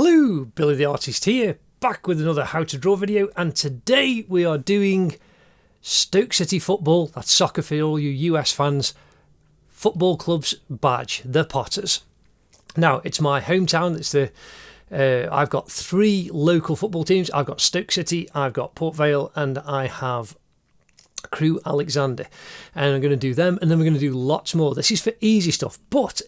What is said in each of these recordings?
Hello, Billy the Artist here, back with another how to draw video, and today we are doing Stoke City football, that's soccer for all you US fans, football club's badge, the Potters. Now, it's my hometown, I've got three local football teams. I've got Stoke City, I've got Port Vale, and I have Crewe Alexander, and I'm going to do them, and then we're going to do lots more. This is for easy stuff, but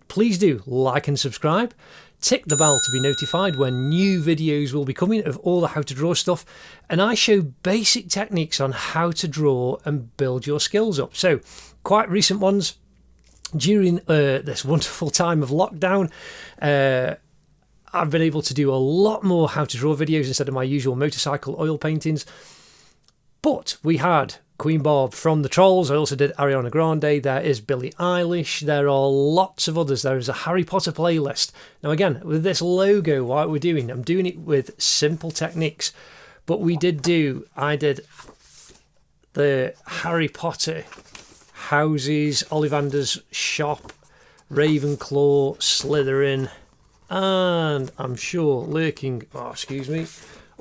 please do like and subscribe. Tick the bell to be notified when new videos will be coming of all the how to draw stuff, and I show basic techniques on how to draw and build your skills up. So quite recent ones during this wonderful time of lockdown. I've been able to do a lot more how to draw videos instead of my usual motorcycle oil paintings. But we had Queen Barb from the Trolls. I also did Ariana Grande. There is Billie Eilish. There are lots of others. There is a Harry Potter playlist. Now again, with this logo, what we're doing, I'm doing it with simple techniques. But I did the Harry Potter houses, Ollivander's shop, Ravenclaw, Slytherin, and I'm sure lurking,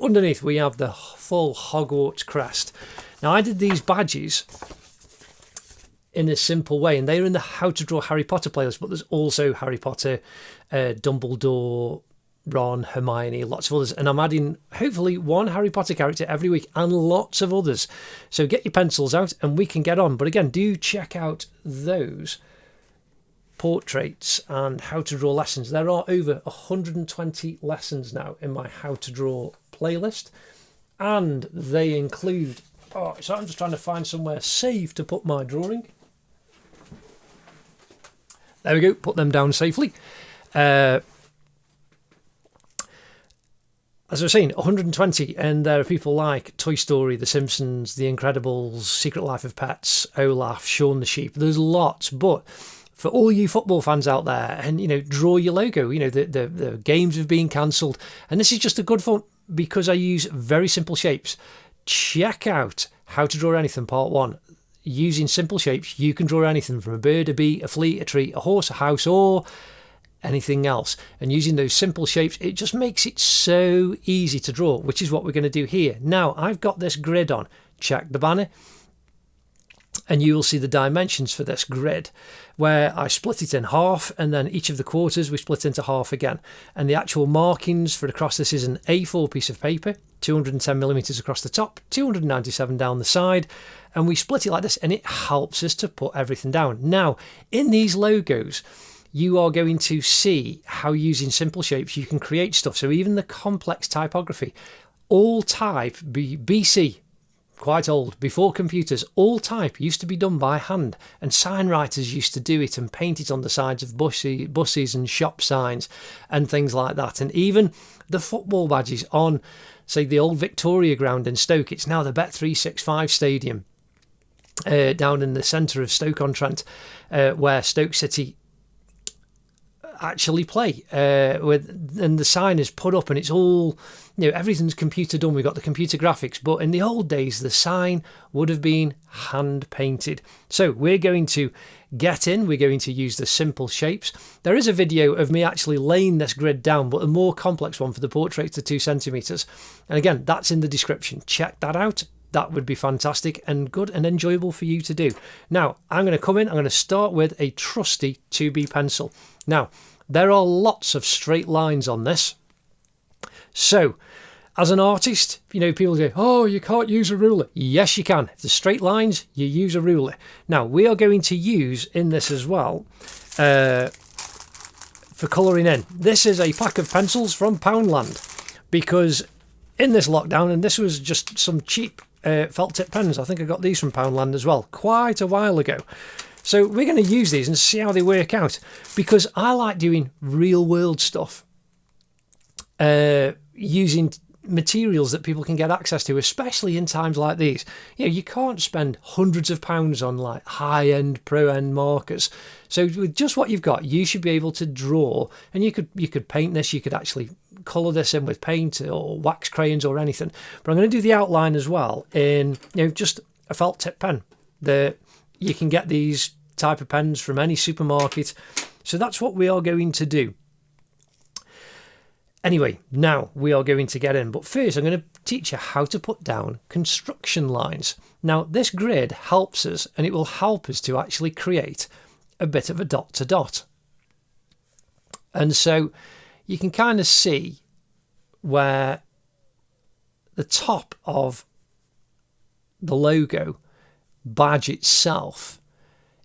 underneath we have the full Hogwarts crest. Now I did these badges in a simple way, and they're in the How to Draw Harry Potter playlist, but there's also Harry Potter, Dumbledore, Ron, Hermione, lots of others, and I'm adding hopefully one Harry Potter character every week and lots of others. So get your pencils out and we can get on. But again, do check out those portraits and how to draw lessons. There are over 120 lessons now in my how to draw playlist, and they include so I'm just trying to find somewhere safe to put my drawing. There we go, put them down safely. As I was saying, 120, and there are people like Toy Story, The Simpsons, The Incredibles, Secret Life of Pets, Olaf, Shaun the Sheep. There's lots, but for all you football fans out there, and draw your logo. The games have been cancelled, and this is just a good fun because I use very simple shapes. Check out How to Draw Anything Part 1. Using simple shapes, you can draw anything from a bird, a bee, a flea, a tree, a horse, a house, or anything else. And using those simple shapes, it just makes it so easy to draw, which is what we're going to do here. Now, I've got this grid on. Check the banner, and you will see the dimensions for this grid, where I split it in half, and then each of the quarters we split into half again. And the actual markings for across this is an A4 piece of paper, 210mm across the top, 297 down the side, and we split it like this, and it helps us to put everything down. Now, in these logos, you are going to see how using simple shapes you can create stuff. So even the complex typography, all type, BC, quite old, before computers, all type used to be done by hand, and sign writers used to do it and paint it on the sides of buses and shop signs and things like that. And even the football badges on, say, the old Victoria ground in Stoke, it's now the Bet365 Stadium down in the centre of Stoke-on-Trent, where Stoke City actually play, and the sign is put up, and it's all, everything's computer done. We've got the computer graphics, but in the old days the sign would have been hand painted. So we're going to we're going to use the simple shapes. There is a video of me actually laying this grid down, but a more complex one for the portraits to 2 centimeters, and again, that's in the description. Check that out. That would be fantastic and good and enjoyable for you to do. Now, I'm going to start with a trusty 2B pencil. Now, there are lots of straight lines on this. So, as an artist, people go, oh, you can't use a ruler. Yes, you can. If there's straight lines, you use a ruler. Now, we are going to use in this as well for colouring in. This is a pack of pencils from Poundland, because in this lockdown, and this was just some cheap felt tip pens. I think I got these from Poundland as well quite a while ago. So we're going to use these and see how they work out, because I like doing real world stuff, using materials that people can get access to, especially in times like these. You can't spend hundreds of pounds on like high-end pro-end markers. So with just what you've got, you should be able to draw, and you could paint this, you could actually colour this in with paint or wax crayons or anything. But I'm going to do the outline as well in just a felt tip pen. You can get these type of pens from any supermarket. So that's what we are going to do. Anyway, now we are going to get in, but first I'm going to teach you how to put down construction lines. Now this grid helps us, and it will help us to actually create a bit of a dot to dot. And so you can kind of see where the top of the logo badge itself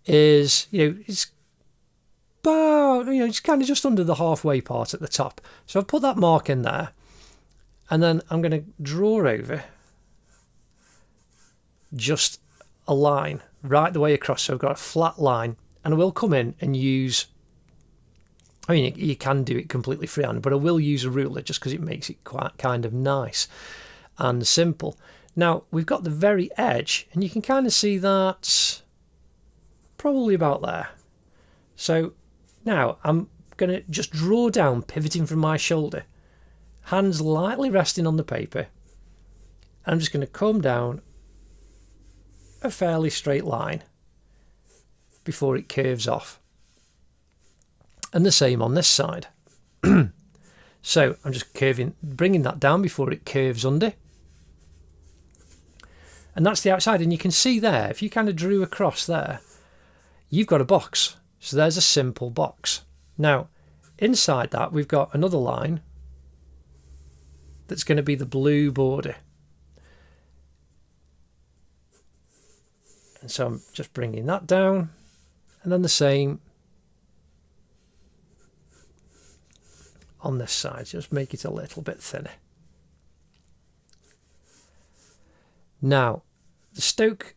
is, it's about, it's kind of just under the halfway part at the top. So I've put that mark in there, and then I'm going to draw over just a line right the way across. So I've got a flat line, and I will come in and use, you can do it completely freehand, but I will use a ruler just because it makes it quite kind of nice and simple. Now we've got the very edge, and you can kind of see that probably about there. So now I'm going to just draw down, pivoting from my shoulder, hands lightly resting on the paper. I'm just going to come down a fairly straight line before it curves off. And the same on this side. So I'm just bringing that down before it curves under. And that's the outside. And you can see there, if you kind of drew across there, you've got a box. So there's a simple box. Now, inside that, we've got another line that's going to be the blue border. And so I'm just bringing that down, and then the same on this side. Just make it a little bit thinner. Now, the Stoke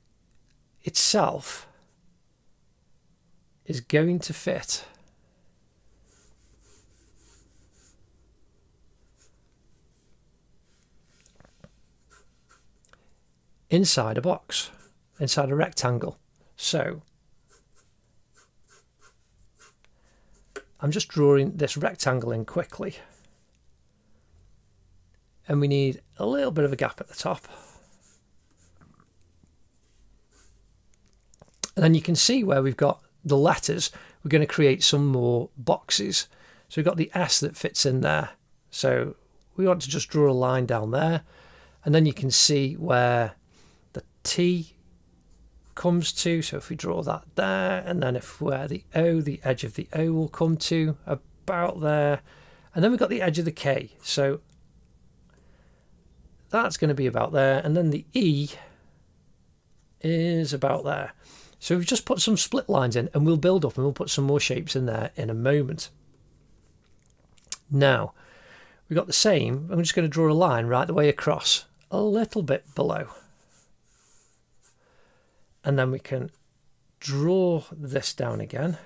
itself is going to fit inside a box, inside a rectangle. So I'm just drawing this rectangle in quickly, and we need a little bit of a gap at the top. And then you can see where we've got the letters. We're going to create some more boxes. So we've got the S that fits in there. So we want to just draw a line down there, and then you can see where the T comes to. So if we draw that there, and then where the O, the edge of the O will come to about there, and then we've got the edge of the K. So that's going to be about there, and then the E is about there. So we've just put some split lines in, and we'll build up, and we'll put some more shapes in there in a moment. Now, we've got the same. I'm just going to draw a line right the way across, a little bit below. And then we can draw this down again.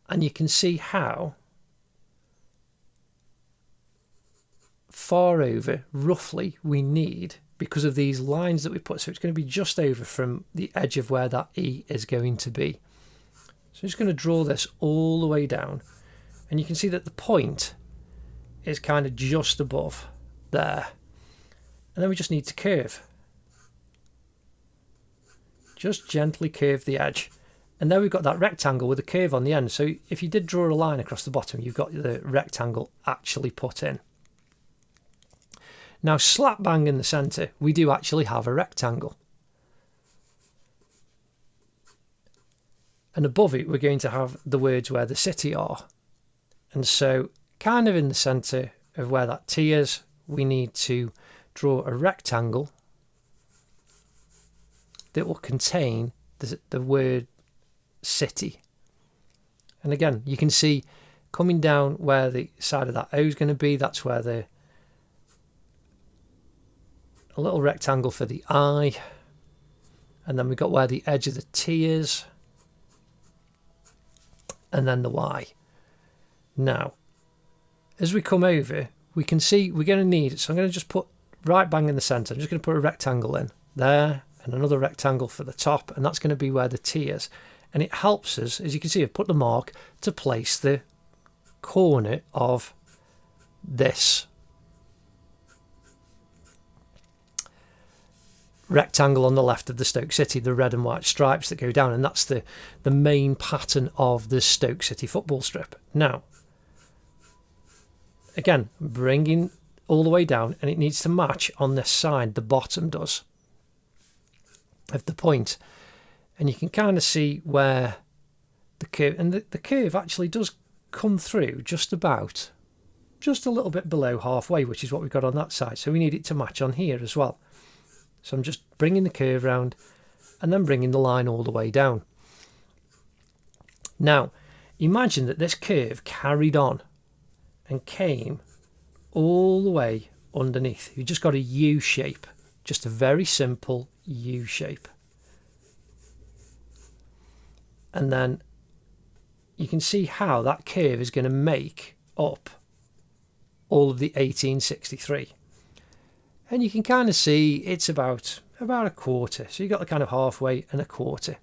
And you can see how far over, roughly, we need because of these lines that we put. So it's going to be just over from the edge of where that E is going to be. So I'm just going to draw this all the way down, and you can see that the point is kind of just above there. And then we just need to curve. Just gently curve the edge. And there we've got that rectangle with a curve on the end. So if you did draw a line across the bottom, you've got the rectangle actually put in. Now, slap bang in the centre, we do actually have a rectangle. And above it, we're going to have the words where the city are. And so, kind of in the centre of where that T is, we need to draw a rectangle that will contain the word city. And again, you can see coming down where the side of that O is going to be, that's where a little rectangle for the I, and then we've got where the edge of the T is, and then the Y. Now, as we come over, we can see we're going to need, so I'm going to just put right bang in the centre. I'm just going to put a rectangle in there, and another rectangle for the top, and that's going to be where the T is. And it helps us, as you can see, I've put the mark to place the corner of this rectangle on the left of the Stoke City, the red and white stripes that go down, and that's the main pattern of the Stoke City football strip. Now, again, bringing all the way down, and it needs to match on this side, the bottom does, of the point. And you can kind of see where the curve, and the curve actually does come through just a little bit below halfway, which is what we've got on that side. So we need it to match on here as well. So I'm just bringing the curve round and then bringing the line all the way down. Now, imagine that this curve carried on and came all the way underneath. You've just got a U shape, just a very simple U shape. And then you can see how that curve is going to make up all of the 1863. And you can kind of see it's about a quarter. So you've got the kind of halfway and a quarter.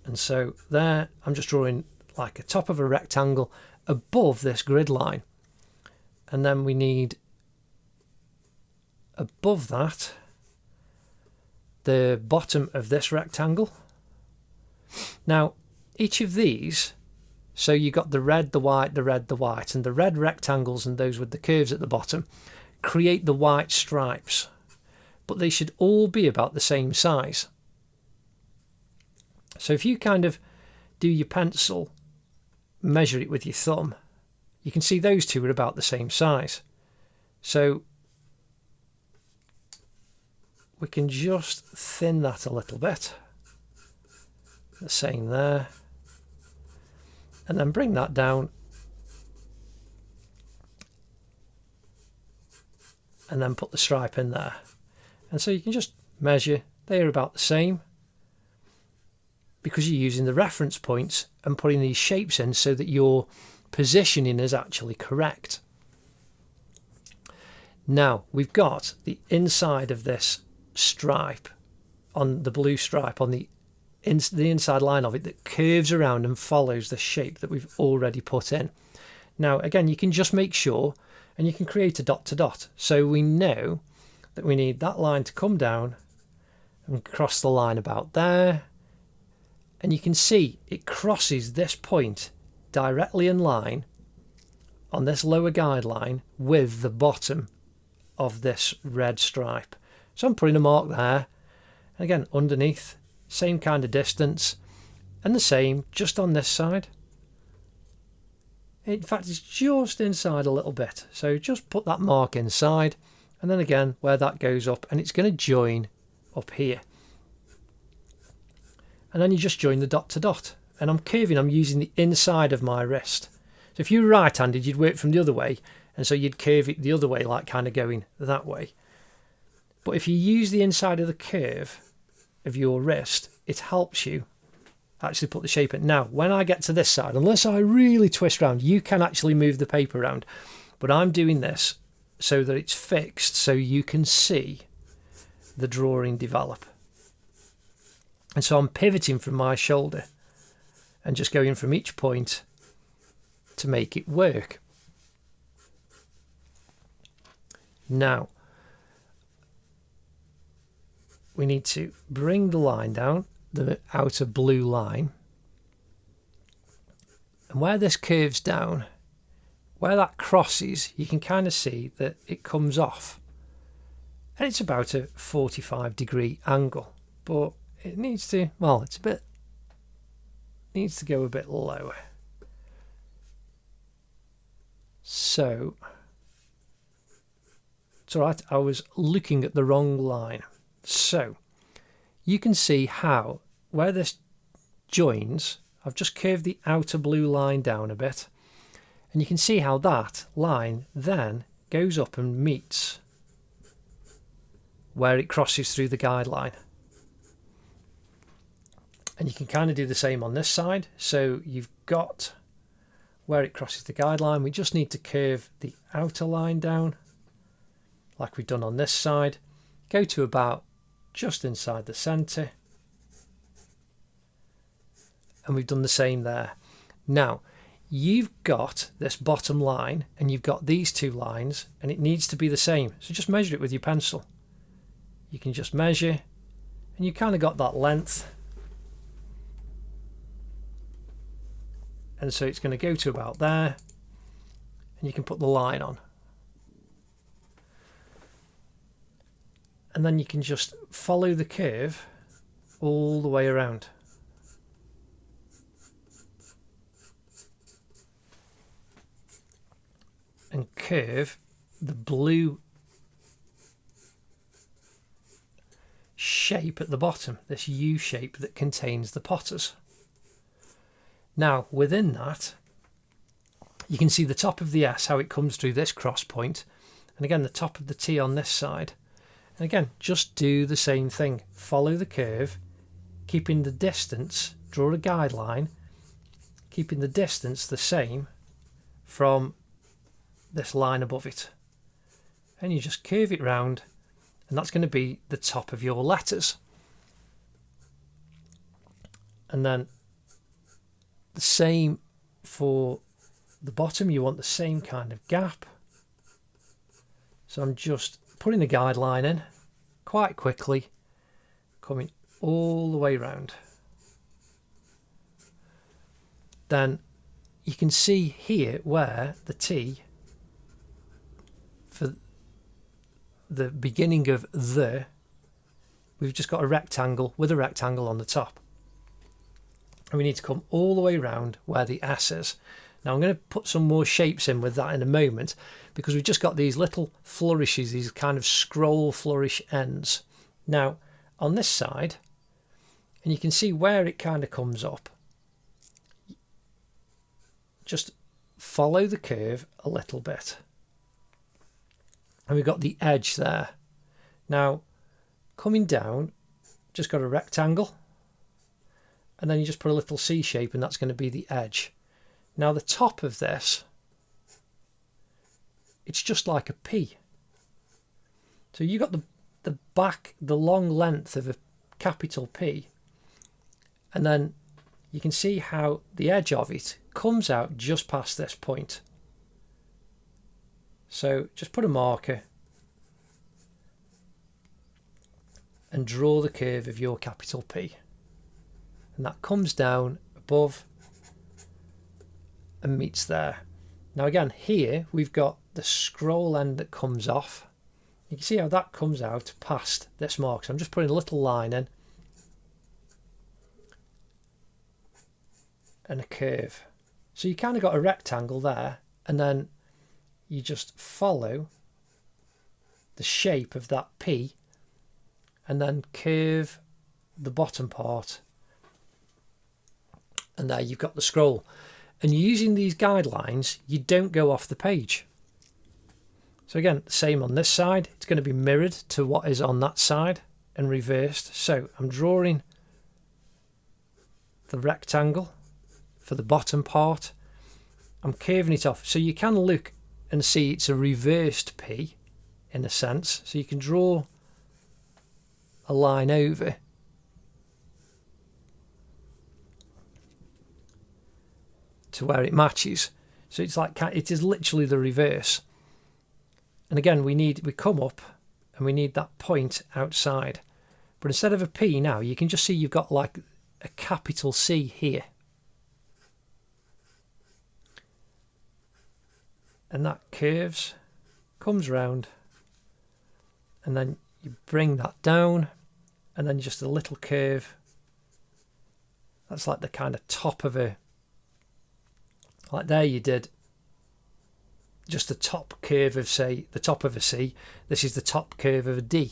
And so there, I'm just drawing like a top of a rectangle above this grid line. And then we need above that the bottom of this rectangle. Now, each of these, so you got the red, the white, the red, the white, and the red rectangles and those with the curves at the bottom create the white stripes, but they should all be about the same size. So if you kind of do your pencil, measure it with your thumb, you can see those two are about the same size. So we can just thin that a little bit. The same there. And then bring that down. And then put the stripe in there. And so you can just measure, they're about the same, because you're using the reference points and putting these shapes in so that your positioning is actually correct. Now we've got the inside of this stripe, on the blue stripe, on the inside line of it, that curves around and follows the shape that we've already put in. Now again, you can just make sure, and you can create a dot to dot, so we know that we need that line to come down and cross the line about there, and you can see it crosses this point directly in line on this lower guideline with the bottom of this red stripe. So I'm putting a mark there, and again underneath, same kind of distance, and the same just on this side. In fact, it's just inside a little bit, so just put that mark inside, and then again where that goes up, and it's going to join up here. And then you just join the dot to dot, and I'm curving, I'm using the inside of my wrist. So if you were right-handed, you'd work from the other way, and so you'd curve it the other way, like kind of going that way. But if you use the inside of the curve of your wrist, it helps you actually put the shape in. Now, when I get to this side, unless I really twist around, you can actually move the paper around. But I'm doing this so that it's fixed, so you can see the drawing develop. And so I'm pivoting from my shoulder and just going from each point to make it work. Now, we need to bring the line down, the outer blue line, and where this curves down, where that crosses, you can kind of see that it comes off, and it's about a 45-degree angle, but it needs to, well, needs to go a bit lower. So it's all right, I was looking at the wrong line. So you can see how, where this joins, I've just curved the outer blue line down a bit, and you can see how that line then goes up and meets where it crosses through the guideline. And you can kind of do the same on this side. So you've got where it crosses the guideline, we just need to curve the outer line down like we've done on this side, go to about just inside the centre, and we've done the same there. Now you've got this bottom line and you've got these two lines, and it needs to be the same. So just measure it with your pencil. You can just measure, and you kind of got that length. And so it's going to go to about there, and you can put the line on. And then you can just follow the curve all the way around. And curve the blue shape at the bottom, this U shape that contains the potters. Now within that, you can see the top of the S, how it comes through this cross point, and again the top of the T on this side. And again, just do the same thing. Follow the curve, keeping the distance, draw a guideline, keeping the distance the same from this line above it. And you just curve it round, and that's going to be the top of your letters. And then the same for the bottom, you want the same kind of gap. So I'm just putting the guideline in quite quickly, coming all the way round. Then you can see here where the T for the beginning of we've just got a rectangle with a rectangle on the top. And we need to come all the way around where the S is. Now I'm going to put some more shapes in with that in a moment, because we've just got these little flourishes, these kind of scroll flourish ends. Now on this side, and you can see where it kind of comes up, just follow the curve a little bit. And we've got the edge there. Now coming down, just got a rectangle, and then you just put a little C shape, and that's going to be the edge. Now the top of this, it's just like a P. So you got the back, the long length of a capital P, and then you can see how the edge of it comes out just past this point. So just put a marker and draw the curve of your capital P. And that comes down above and meets there. Now again, here we've got the scroll end that comes off. You can see how that comes out past this mark. So I'm just putting a little line in and a curve. So you kind of got a rectangle there, and then you just follow the shape of that P and then curve the bottom part, and there you've got the scroll. And using these guidelines, you don't go off the page. So again, same on this side, it's going to be mirrored to what is on that side and reversed. So I'm drawing the rectangle for the bottom part, I'm curving it off, so you can look and see it's a reversed P in a sense. So you can draw a line over to where it matches. So it's like, it is literally the reverse. And again, we come up and we need that point outside. But instead of a P now, you can just see you've got like a capital C here. And that curves, comes round, and then you bring that down, and then just a little curve. That's like the kind of top of a, like there you did just the top curve of, say, the top of a C. This is the top curve of a D.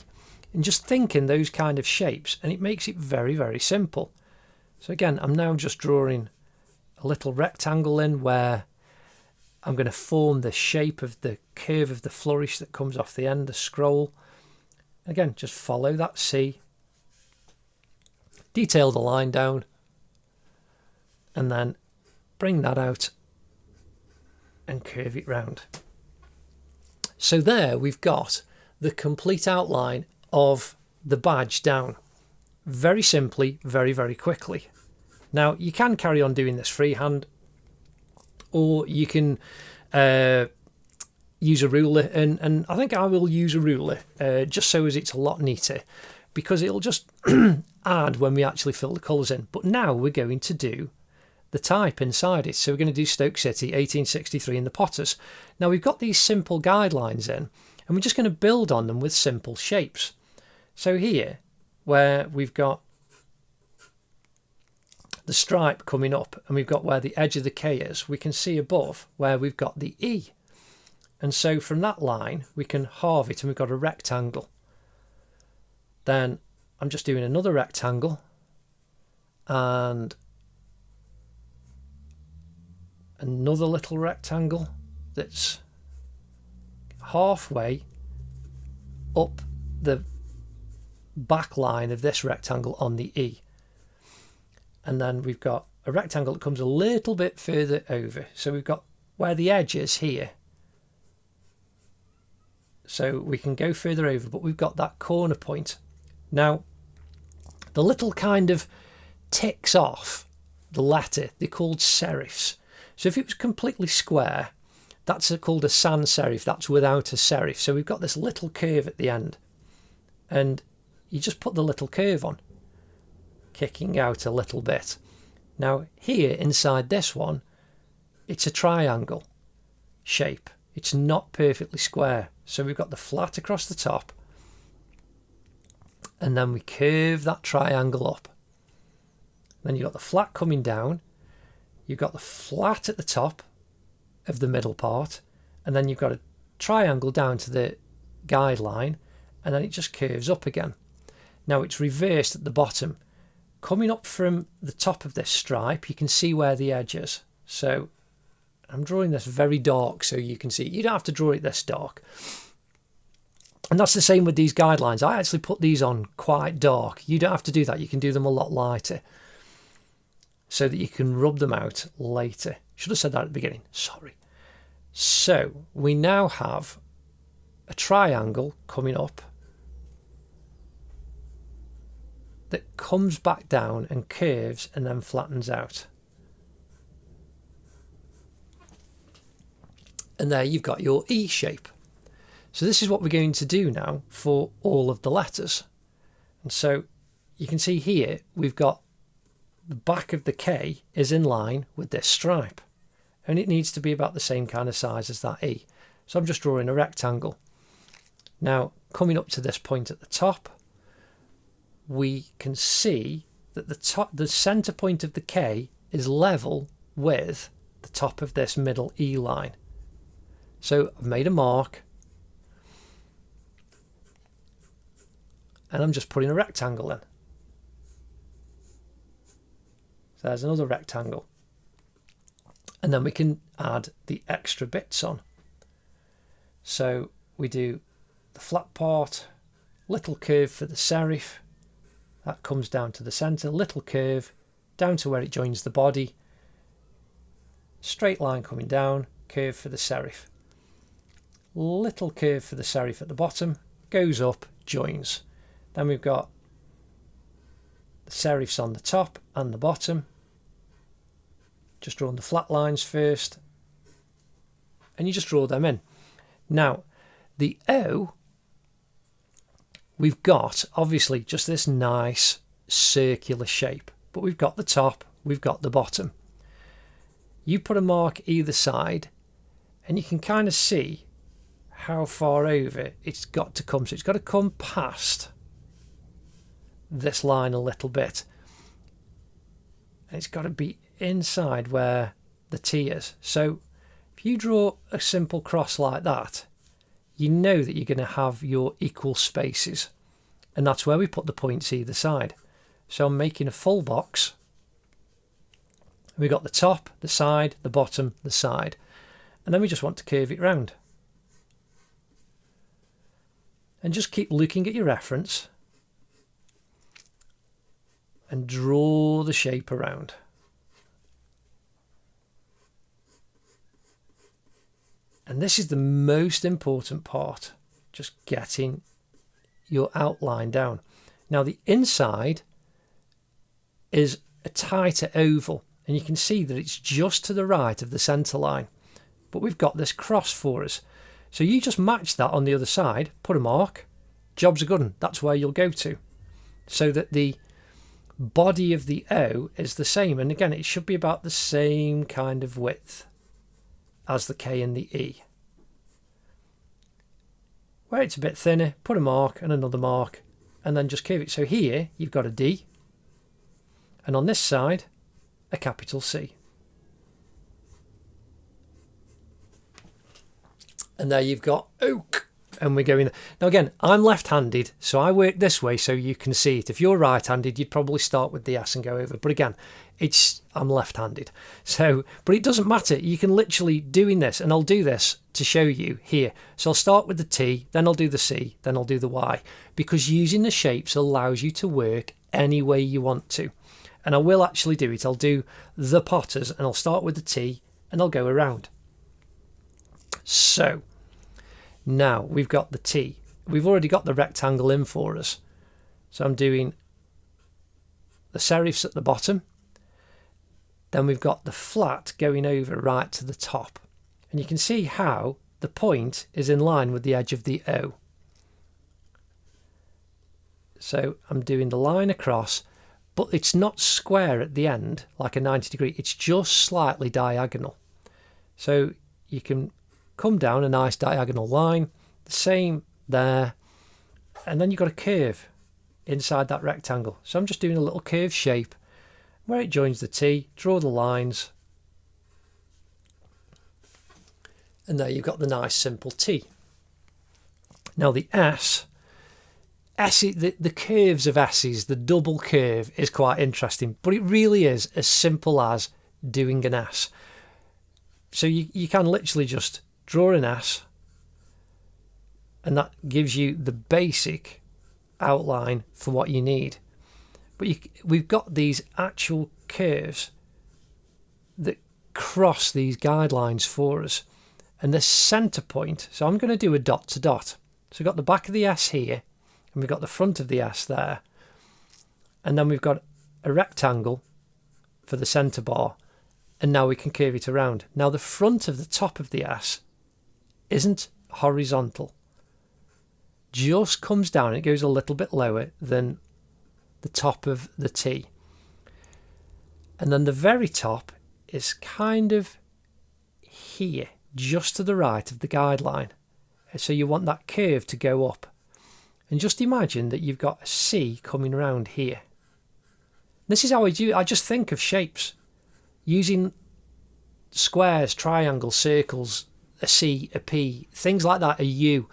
And just think in those kind of shapes, and it makes it very, very simple. So again, I'm now just drawing a little rectangle in where I'm going to form the shape of the curve of the flourish that comes off the end, the scroll. Again, just follow that C, detail the line down, and then bring that out and curve it round. So there we've got the complete outline of the badge down. Very simply, very, very quickly. Now you can carry on doing this freehand, or you can use a ruler, and I think I will use a ruler just so as it's a lot neater, because it'll just add when we actually fill the colours in. But now we're going to do the type inside it. So we're going to do Stoke City 1863 in the Potters. Now we've got these simple guidelines in, and we're just going to build on them with simple shapes. So here, where we've got the stripe coming up and we've got where the edge of the K is, we can see above where we've got the E. And so from that line, we can halve it and we've got a rectangle. Then I'm just doing another rectangle and another little rectangle that's halfway up the back line of this rectangle on the E. And then we've got a rectangle that comes a little bit further over. So we've got where the edge is here. So we can go further over, but we've got that corner point. Now, the little kind of ticks off the letter, they're called serifs. So if it was completely square, that's called a sans serif, that's without a serif. So we've got this little curve at the end, and you just put the little curve on, kicking out a little bit. Now here inside this one, it's a triangle shape. It's not perfectly square. So we've got the flat across the top, and then we curve that triangle up. Then you've got the flat coming down, you've got the flat at the top of the middle part, and then you've got a triangle down to the guideline, and then it just curves up again. Now it's reversed at the bottom. Coming up from the top of this stripe, you can see where the edge is. So I'm drawing this very dark so you can see. You don't have to draw it this dark. And that's the same with these guidelines. I actually put these on quite dark. You don't have to do that. You can do them a lot lighter so that you can rub them out later. Should have said that at the beginning. Sorry. So we now have a triangle coming up that comes back down and curves and then flattens out. And there you've got your E shape. So this is what we're going to do now for all of the letters. And so you can see here we've got the back of the K is in line with this stripe, and it needs to be about the same kind of size as that E. So I'm just drawing a rectangle. Now coming up to this point at the top, we can see that the center point of the K is level with the top of this middle E line. So I've made a mark, and I'm just putting a rectangle in. So there's another rectangle. And then we can add the extra bits on. So we do the flat part, little curve for the serif, that comes down to the center, little curve down to where it joins the body, straight line coming down, curve for the serif. Little curve for the serif at the bottom, goes up, joins. Then we've got the serifs on the top and the bottom. Just drawing the flat lines first, and you just draw them in. Now the O, we've got obviously just this nice circular shape, but we've got the top, we've got the bottom. You put a mark either side and you can kind of see how far over it's got to come. So it's got to come past this line a little bit, and it's got to be inside where the T is. So if you draw a simple cross like that, you know that you're going to have your equal spaces, and that's where we put the points either side. So I'm making a full box. We've got the top, the side, the bottom, the side, and then we just want to curve it round. And just keep looking at your reference and draw the shape around. And this is the most important part, just getting your outline down. Now the inside is a tighter oval, and you can see that it's just to the right of the centre line, but we've got this cross for us. So you just match that on the other side, put a mark, job's a good one, that's where you'll go to, so that the body of the O is the same. And again, it should be about the same kind of width as the K and the E. Where it's a bit thinner, put a mark and another mark, and then just curve it. So here you've got a D, and on this side a capital C. And there you've got oak, and we're going. Now again, I'm left-handed, so I work this way so you can see it. If you're right-handed, you'd probably start with the S and go over. But again, I'm left-handed, so but it doesn't matter. You can literally doing this, and I'll do this to show you here. So I'll start with the T, then I'll do the C, then I'll do the Y, because using the shapes allows you to work any way you want to. And I will actually do it. I'll do the Potters, and I'll start with the T, and I'll go around. So now we've got the T. We've already got the rectangle in for us. So I'm doing the serifs at the bottom. Then we've got the flat going over right to the top. And you can see how the point is in line with the edge of the O. So I'm doing the line across, but it's not square at the end like a 90 degree. It's just slightly diagonal. So you can come down a nice diagonal line, the same there, and then you've got a curve inside that rectangle. So I'm just doing a little curved shape where it joins the T, draw the lines, and there you've got the nice simple T. Now the S, the curves of S's, the double curve is quite interesting, but it really is as simple as doing an S. So you can literally just draw an S, and that gives you the basic outline for what you need. But we've got these actual curves that cross these guidelines for us, and the centre point, so I'm going to do a dot to dot. So we've got the back of the S here, and we've got the front of the S there, and then we've got a rectangle for the centre bar, and now we can curve it around. Now the front of the top of the S isn't horizontal, just comes down, it goes a little bit lower than the top of the T, and then the very top is kind of here, just to the right of the guideline. So you want that curve to go up, and just imagine that you've got a C coming around here. This is how I do it. I just think of shapes using squares, triangles, circles, a C, a P, things like that, a U,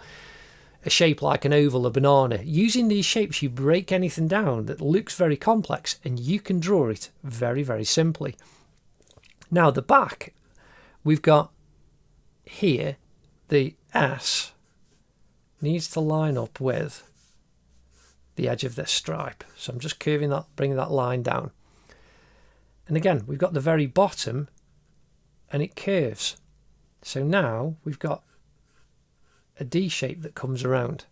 a shape like an oval, a banana. Using these shapes, you break anything down that looks very complex, and you can draw it very, very simply. Now the back, we've got here, the S needs to line up with the edge of this stripe. So I'm just curving that, bringing that line down. And again, we've got the very bottom, and it curves. So now we've got a D shape that comes around.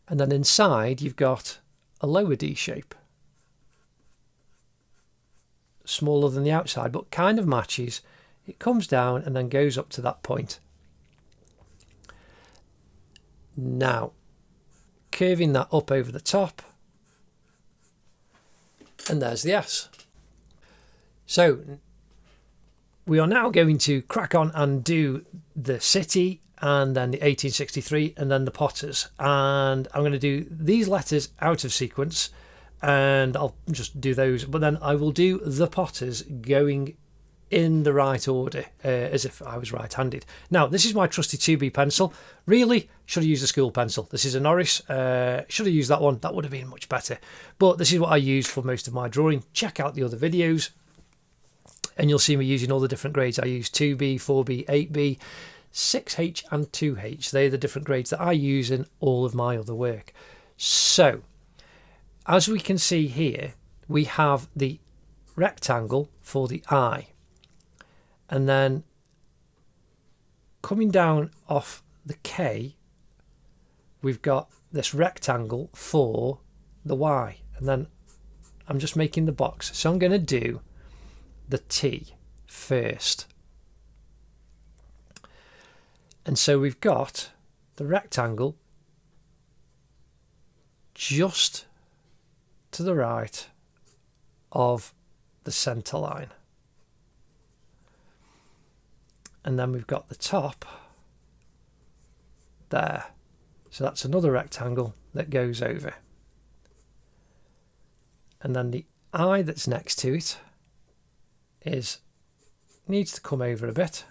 And then inside you've got a lower D shape. Smaller than the outside, but kind of matches. It comes down and then goes up to that point. Now, curving that up over the top, and there's the S. So we are now going to crack on and do the city, and then the 1863, and then the Potters. And I'm going to do these letters out of sequence, and I'll just do those, but then I will do the Potters going in the right order, as if I was right-handed. Now, this is my trusty 2B pencil. Really, should have used a school pencil. This is a Norris. Should have used that one. That would have been much better. But this is what I use for most of my drawing. Check out the other videos, and you'll see me using all the different grades. I use 2B, 4B, 8B, 6H and 2H. They're the different grades that I use in all of my other work. So, as we can see here, we have the rectangle for the eye. And then coming down off the K, we've got this rectangle for the Y. And then I'm just making the box. So I'm going to do the T first. And so we've got the rectangle just to the right of the centre line. And then we've got the top there. So that's another rectangle that goes over. And then the eye that's next to it needs to come over a bit,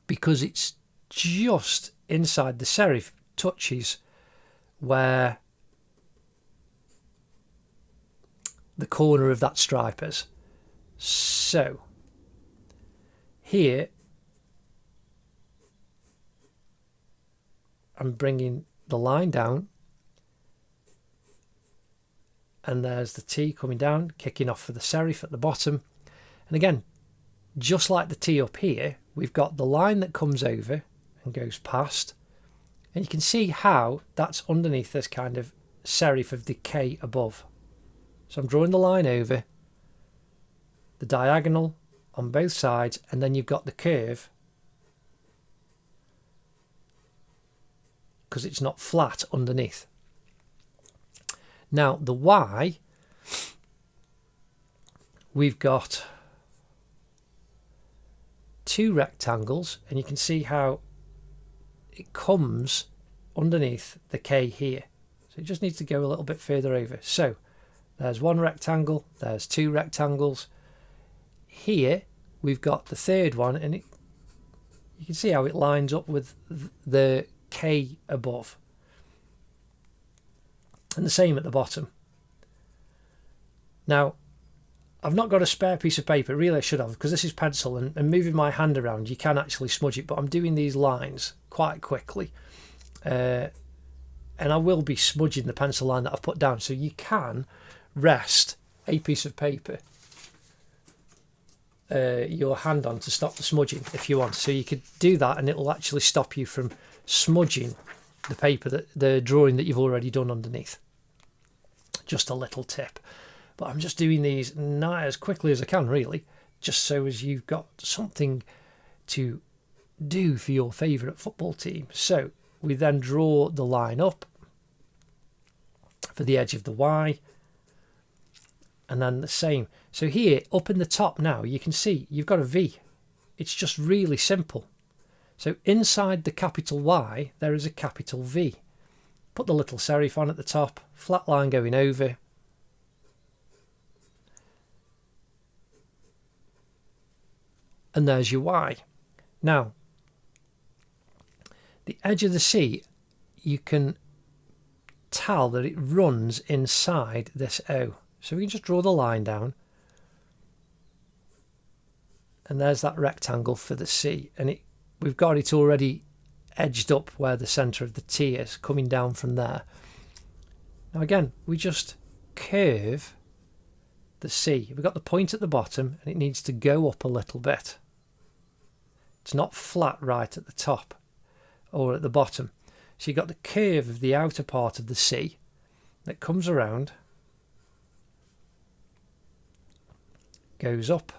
because it's just inside the serif touches where the corner of that stripe is. So here I'm bringing the line down, and there's the T coming down, kicking off for the serif at the bottom. And again, just like the T up here, we've got the line that comes over and goes past, and you can see how that's underneath this kind of serif of the K above. So I'm drawing the line over, the diagonal on both sides, and then you've got the curve, because it's not flat underneath. Now the Y, we've got two rectangles, and you can see how it comes underneath the K here. So it just needs to go a little bit further over. So there's one rectangle, there's two rectangles. Here we've got the third one, and you can see how it lines up with the K above. And the same at the bottom. Now, I've not got a spare piece of paper. Really I should have, because this is pencil, and moving my hand around you can actually smudge it, but I'm doing these lines quite quickly. And I will be smudging the pencil line that I've put down, so you can rest a piece of paper your hand on to stop the smudging if you want. So you could do that, and it will actually stop you from smudging the paper, the drawing that you've already done underneath. Just a little tip. But I'm just doing these not as quickly as I can, really, just so as you've got something to do for your favourite football team. So we then draw the line up for the edge of the Y, and then the same. So here, up in the top now, you can see you've got a V. It's just really simple. So inside the capital Y, there is a capital V. Put the little serif on at the top, flat line going over. And there's your Y. Now, the edge of the C, you can tell that it runs inside this O. So we can just draw the line down. And there's that rectangle for the C. And we've got it already edged up where the centre of the T is, coming down from there. Now again, we just curve the C. We've got the point at the bottom, and it needs to go up a little bit. It's not flat right at the top or at the bottom. So you've got the curve of the outer part of the C that comes around, goes up,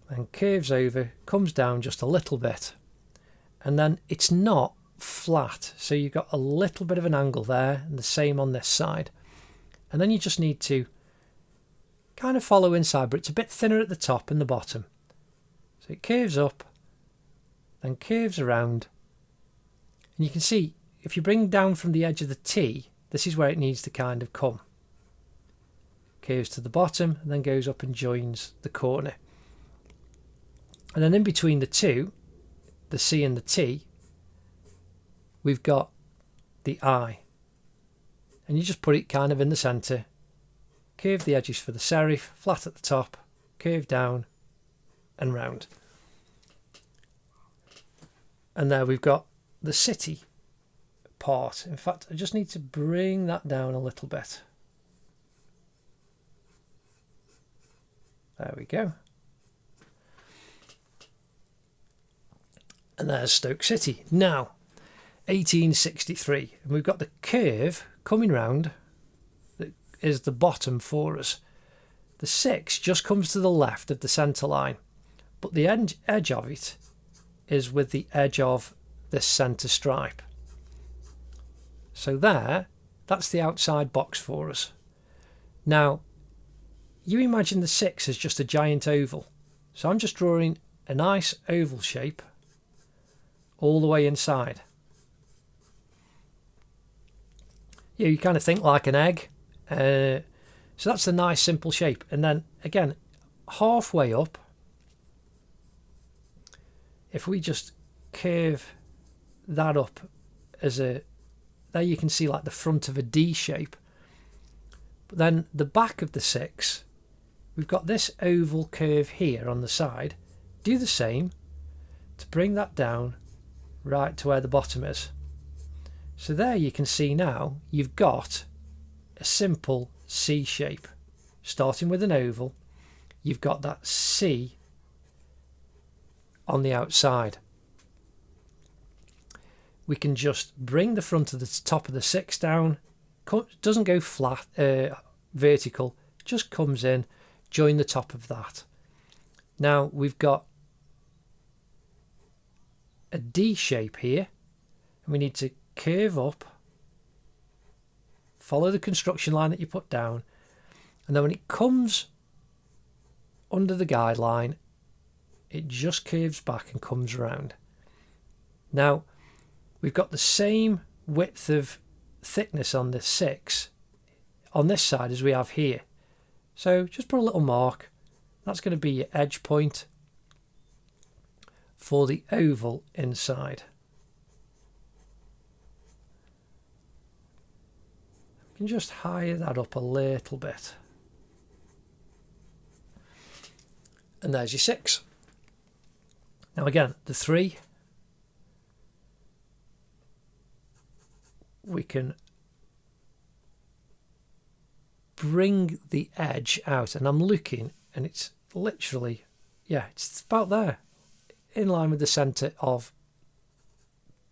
and curves over, comes down just a little bit, and then it's not flat, so you've got a little bit of an angle there, and the same on this side. And then you just need to kind of follow inside, but it's a bit thinner at the top and the bottom. So it curves up, then curves around, and you can see if you bring down from the edge of the T, this is where it needs to kind of come. Curves to the bottom, and then goes up and joins the corner. And then in between the two, the C and the T, we've got the I. And you just put it kind of in the centre, curve the edges for the serif, flat at the top, curve down and round. And there we've got the city part. In fact, I just need to bring that down a little bit. There we go. And there's Stoke City. Now, 1863. And we've got the curve coming round that is the bottom for us. The 6 just comes to the left of the centre line, but the edge of it is with the edge of this centre stripe. So that's the outside box for us. Now, you imagine the 6 as just a giant oval. So I'm just drawing a nice oval shape all the way inside. Yeah, you kind of think like an egg. So that's a nice simple shape. And then again, halfway up, if we just curve that up as there you can see like the front of a D shape. But then the back of the 6, we've got this oval curve here on the side. Do the same to bring that down right to where the bottom is. So there you can see now you've got a simple C shape. Starting with an oval, you've got that C on the outside. We can just bring the front of the top of the 6 down. Doesn't go flat, vertical, just comes in, join the top of that. Now we've got a D shape here, and we need to curve up, follow the construction line that you put down, and then when it comes under the guideline, it just curves back and comes around. Now we've got the same width of thickness on the 6 on this side as we have here. So just put a little mark. That's going to be your edge point for the oval inside. We can just higher that up a little bit. And there's your 6. Now again, the 3, we can bring the edge out, and I'm looking and it's literally, yeah, it's about there, in line with the centre of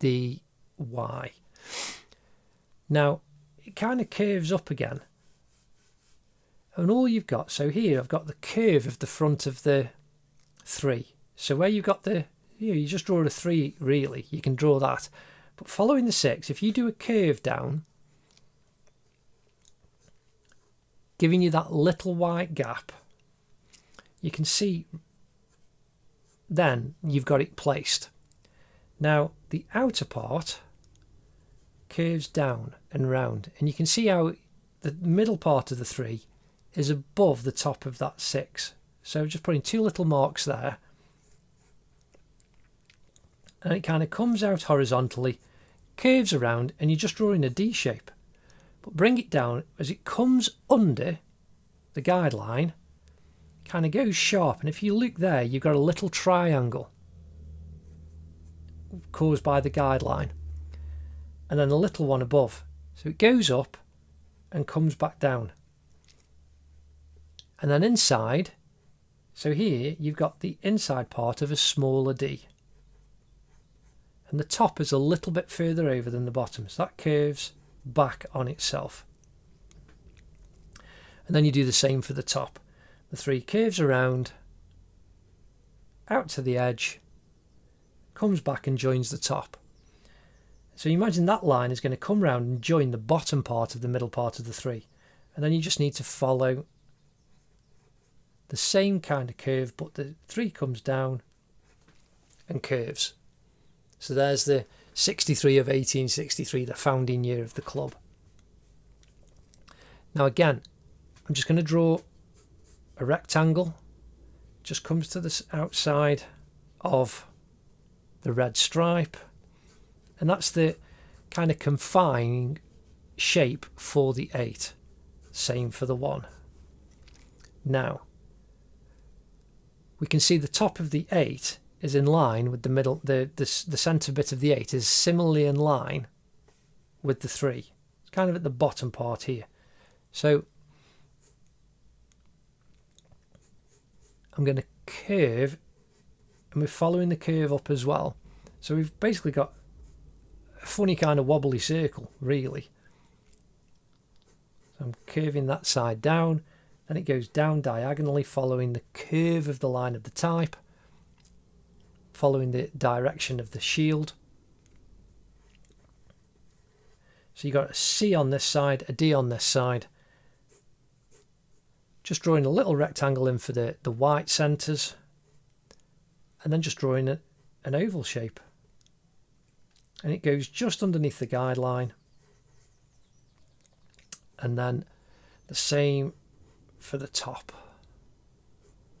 the Y. Now it kind of curves up again, and all you've got, so here I've got the curve of the front of the 3. So where you've got the, you just draw a 3 really, you can draw that. But following the 6, if you do a curve down, giving you that little white gap, you can see then you've got it placed. Now the outer part curves down and round, and you can see how the middle part of the 3 is above the top of that 6. So just putting 2 little marks there, and it kind of comes out horizontally, curves around, and you're just drawing a D shape. But bring it down as it comes under the guideline, kind of goes sharp, and if you look there, you've got a little triangle caused by the guideline, and then a little one above. So it goes up and comes back down. And then inside, so here you've got the inside part of a smaller D. And the top is a little bit further over than the bottom, so that curves back on itself. And then you do the same for the top. The 3 curves around, out to the edge, comes back and joins the top. So you imagine that line is going to come round and join the bottom part of the middle part of the 3. And then you just need to follow the same kind of curve, but the 3 comes down and curves. So there's the 63 of 1863, the founding year of the club. Now again, I'm just going to draw a rectangle, just comes to the outside of the red stripe, and that's the kind of confining shape for the 8. Same for the 1. Now we can see the top of the 8 is in line with the middle, the centre bit of the 8 is similarly in line with the 3. It's kind of at the bottom part here. So I'm going to curve, and we're following the curve up as well. So we've basically got a funny kind of wobbly circle, really. So I'm curving that side down, Then it goes down diagonally following the curve of the line of the type, following the direction of the shield. So you've got a C on this side, a D on this side. Just drawing a little rectangle in for the white centres, and then just drawing an oval shape. And it goes just underneath the guideline. And then the same for the top.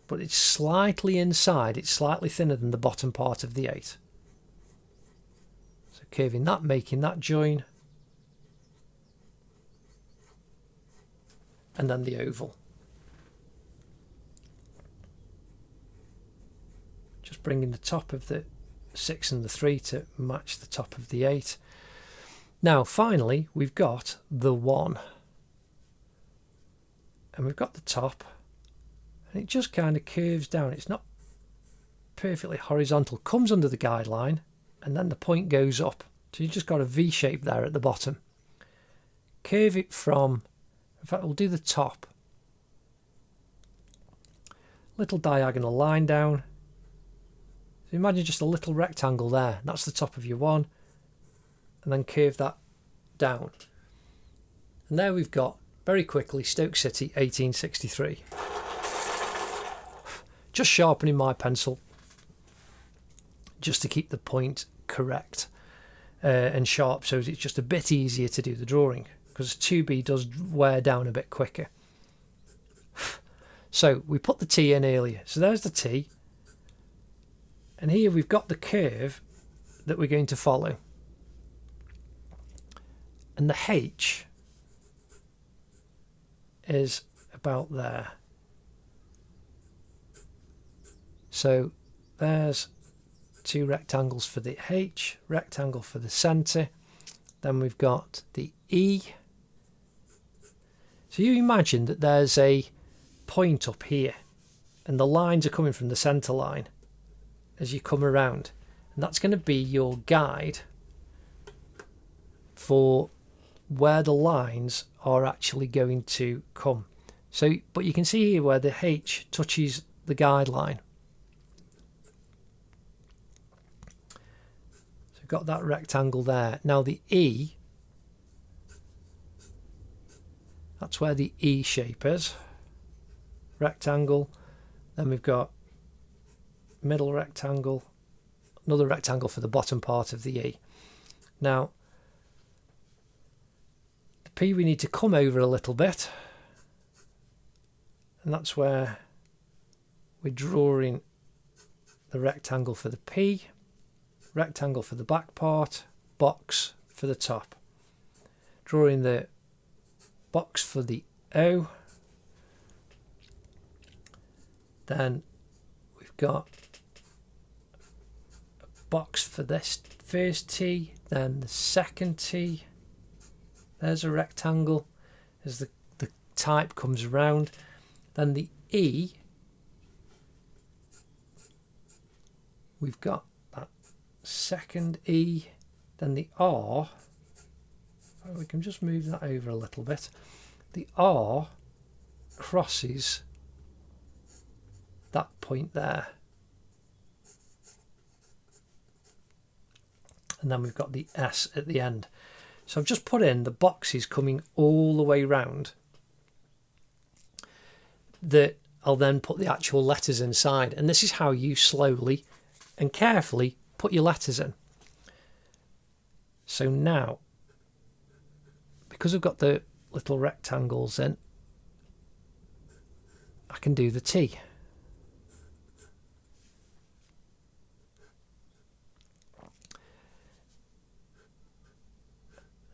But it's slightly inside, it's slightly thinner than the bottom part of the 8. So curving that, making that join. And then the oval. Just bringing the top of the 6 and the 3 to match the top of the 8. Now finally we've got the 1. And we've got the top. And it just kind of curves down. It's not perfectly horizontal. Comes under the guideline. And then the point goes up. So you've just got a V shape there at the bottom. Curve it from... In fact, we'll do the top. Little diagonal line down. So imagine just a little rectangle there. That's the top of your 1. And then curve that down. And there we've got, very quickly, Stoke City 1863. Just sharpening my pencil. Just to keep the point correct and sharp, so it's just a bit easier to do the drawing. Because 2B does wear down a bit quicker. So we put the T in earlier. So there's the T. And here we've got the curve that we're going to follow. And the H is about there. So there's 2 rectangles for the H, rectangle for the centre. Then we've got the E. So you imagine that there's a point up here and the lines are coming from the centre line as you come around, and that's going to be your guide for where the lines are actually going to come. So, but you can see here where the H touches the guideline. So got that rectangle there. Now the E, that's where the E shape is. Rectangle. Then we've got middle rectangle, another rectangle for the bottom part of the E. Now the P we need to come over a little bit, and that's where we're drawing the rectangle for the P, rectangle for the back part, box for the top, drawing the box for the O. Then we've got a box for this first T, then the second T. There's a rectangle as the type comes around. Then the E, we've got that second E. Then the R, we can just move that over a little bit. The R crosses that point there. And then we've got the S at the end. So I've just put in the boxes coming all the way round that I'll then put the actual letters inside. And this is how you slowly and carefully put your letters in. So now, because I've got the little rectangles in, I can do the T.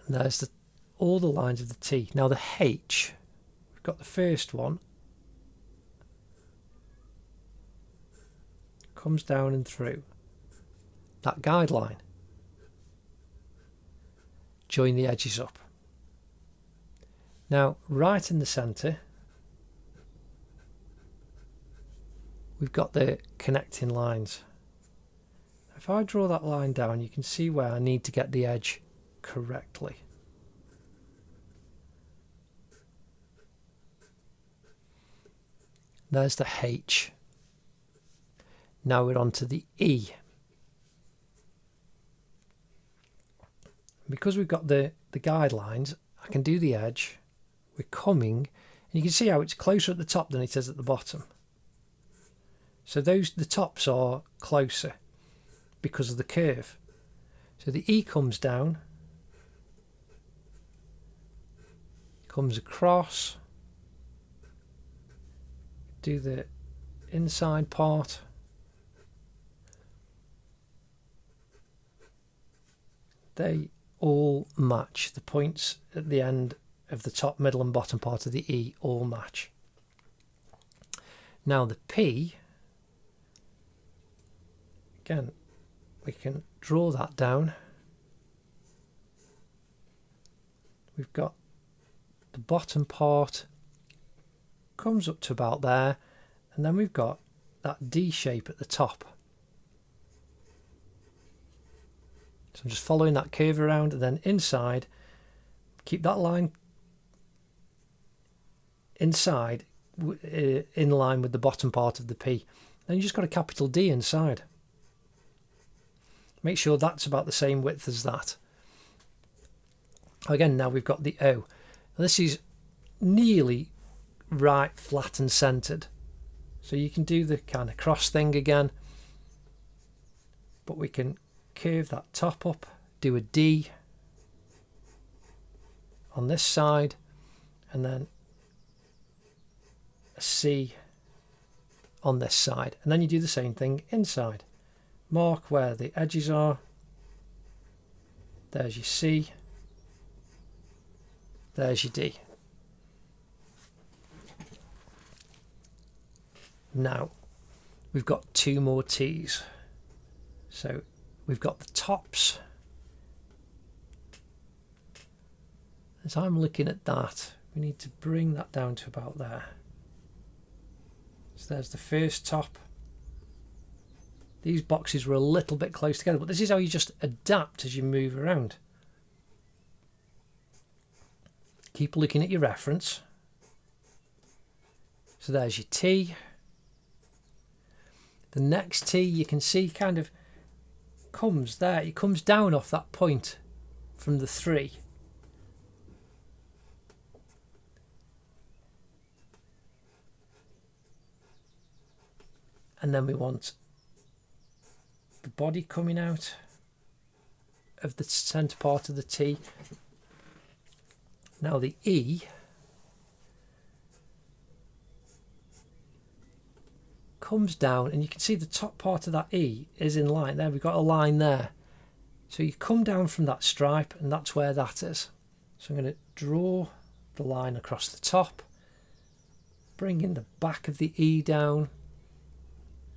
And there's all the lines of the T. Now the H, we've got the first one, comes down and through that guideline. Join the edges up. Now right in the centre we've got the connecting lines. If I draw that line down, you can see where I need to get the edge correctly. There's the H. Now we're on to the E. Because we've got the guidelines, I can do the edge. We're coming, and you can see how it's closer at the top than it is at the bottom. So the tops are closer because of the curve. So the E comes down, comes across, do the inside part, they all match. The points at the end of the top, middle and bottom part of the E all match. Now the P, again, we can draw that down. We've got the bottom part comes up to about there, and then we've got that D shape at the top. So I'm just following that curve around, and then inside, keep that line inside in line with the bottom part of the P. Then you just got a capital D inside. Make sure that's about the same width as that. Again, now we've got the O. This is nearly right, flat and centered. So you can do the kind of cross thing again, but we can curve that top up, do a D on this side, and then a C on this side, and then you do the same thing inside. Mark where the edges are. There's your C, there's your D. Now we've got two more T's. So we've got the tops. As I'm looking at that, we need to bring that down to about there. So there's the first top. These boxes were a little bit close together, but this is how you just adapt as you move around. Keep looking at your reference. So there's your T. The next T you can see kind of comes there. It comes down off that point from the 3. And then we want the body coming out of the centre part of the T. Now the E comes down, and you can see the top part of that E is in line. There, we've got a line there. So you come down from that stripe, and that's where that is. So I'm going to draw the line across the top, bringing the back of the E down,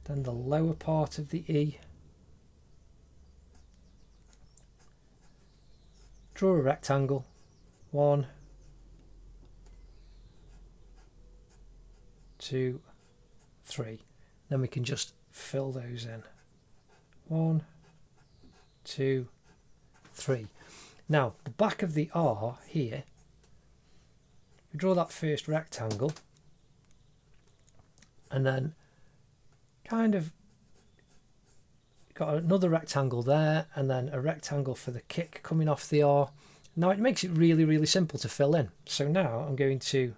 then the lower part of the E. Draw a rectangle. 1, 2, 3. Then we can just fill those in. 1, 2, 3. Now the back of the R here, we draw that first rectangle, and then kind of got another rectangle there, and then a rectangle for the kick coming off the R. Now it makes it really, really simple to fill in. So now I'm going to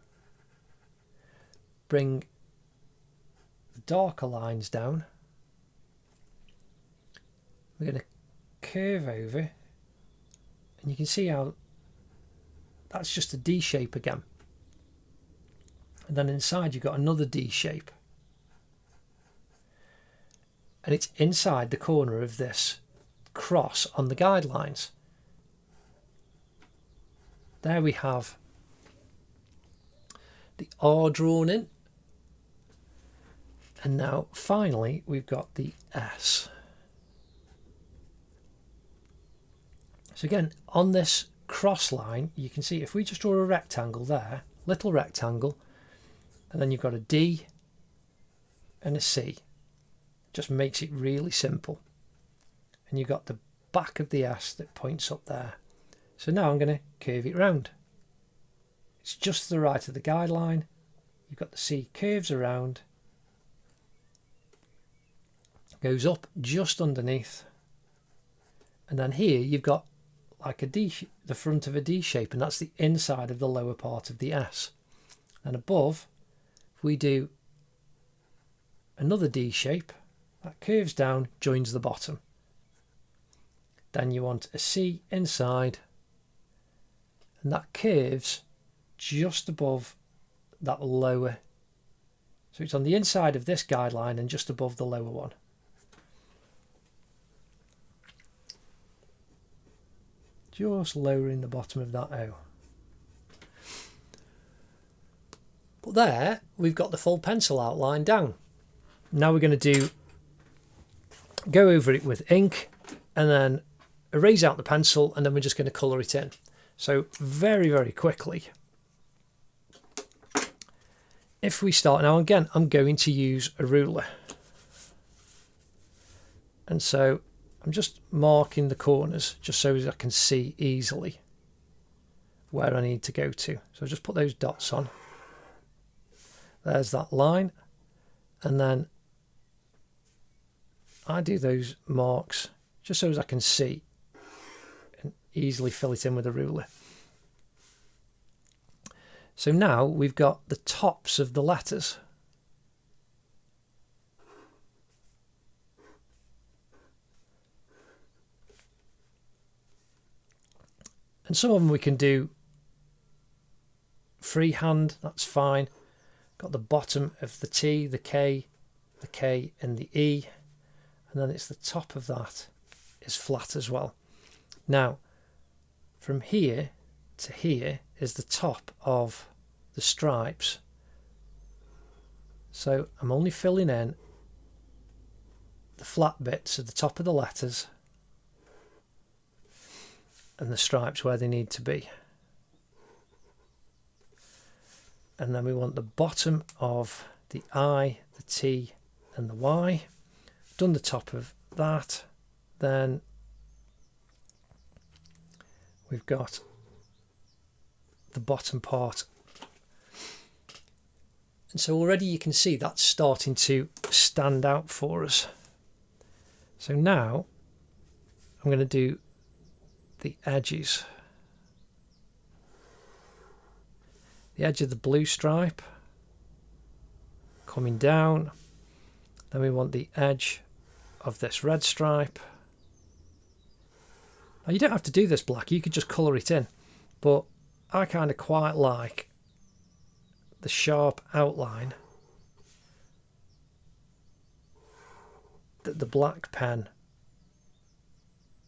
bring the darker lines down. We're going to curve over, and you can see how that's just a D shape again. And then inside you've got another D shape. And it's inside the corner of this cross on the guidelines. There we have the R drawn in. And now finally we've got the S. So again, on this cross line, you can see if we just draw a rectangle there, little rectangle, and then you've got a D and a C. Just makes it really simple. And you've got the back of the S that points up there. So now I'm going to curve it round. It's just to the right of the guideline. You've got the C curves around, goes up just underneath, and then here you've got like a D, the front of a D shape, and that's the inside of the lower part of the S. And above, if we do another D shape, that curves down, joins the bottom. Then you want a C inside, and that curves just above that lower. So it's on the inside of this guideline and just above the lower one. Just lowering the bottom of that O. But there we've got the full pencil outline down. Now we're going to go over it with ink and then erase out the pencil, and then we're just going to colour it in. So very, very quickly, if we start now, again, I'm going to use a ruler. And so I'm just marking the corners just so as I can see easily where I need to go to. So just put those dots on. There's that line. And then I do those marks just so as I can see and easily fill it in with a ruler. So now we've got the tops of the letters. And some of them we can do freehand, that's fine. Got the bottom of the T, the K and the E. And then it's the top of that is flat as well. Now, from here to here is the top of the stripes. So I'm only filling in the flat bits at the top of the letters and the stripes where they need to be. And then we want the bottom of the I, the T and the Y. Done the top of that, then we've got the bottom part. And so already you can see that's starting to stand out for us. So now I'm going to do the edges. The edge of the blue stripe coming down. Then we want the edge of this red stripe. Now you don't have to do this black, you could just colour it in, but I kind of quite like the sharp outline that the black pen,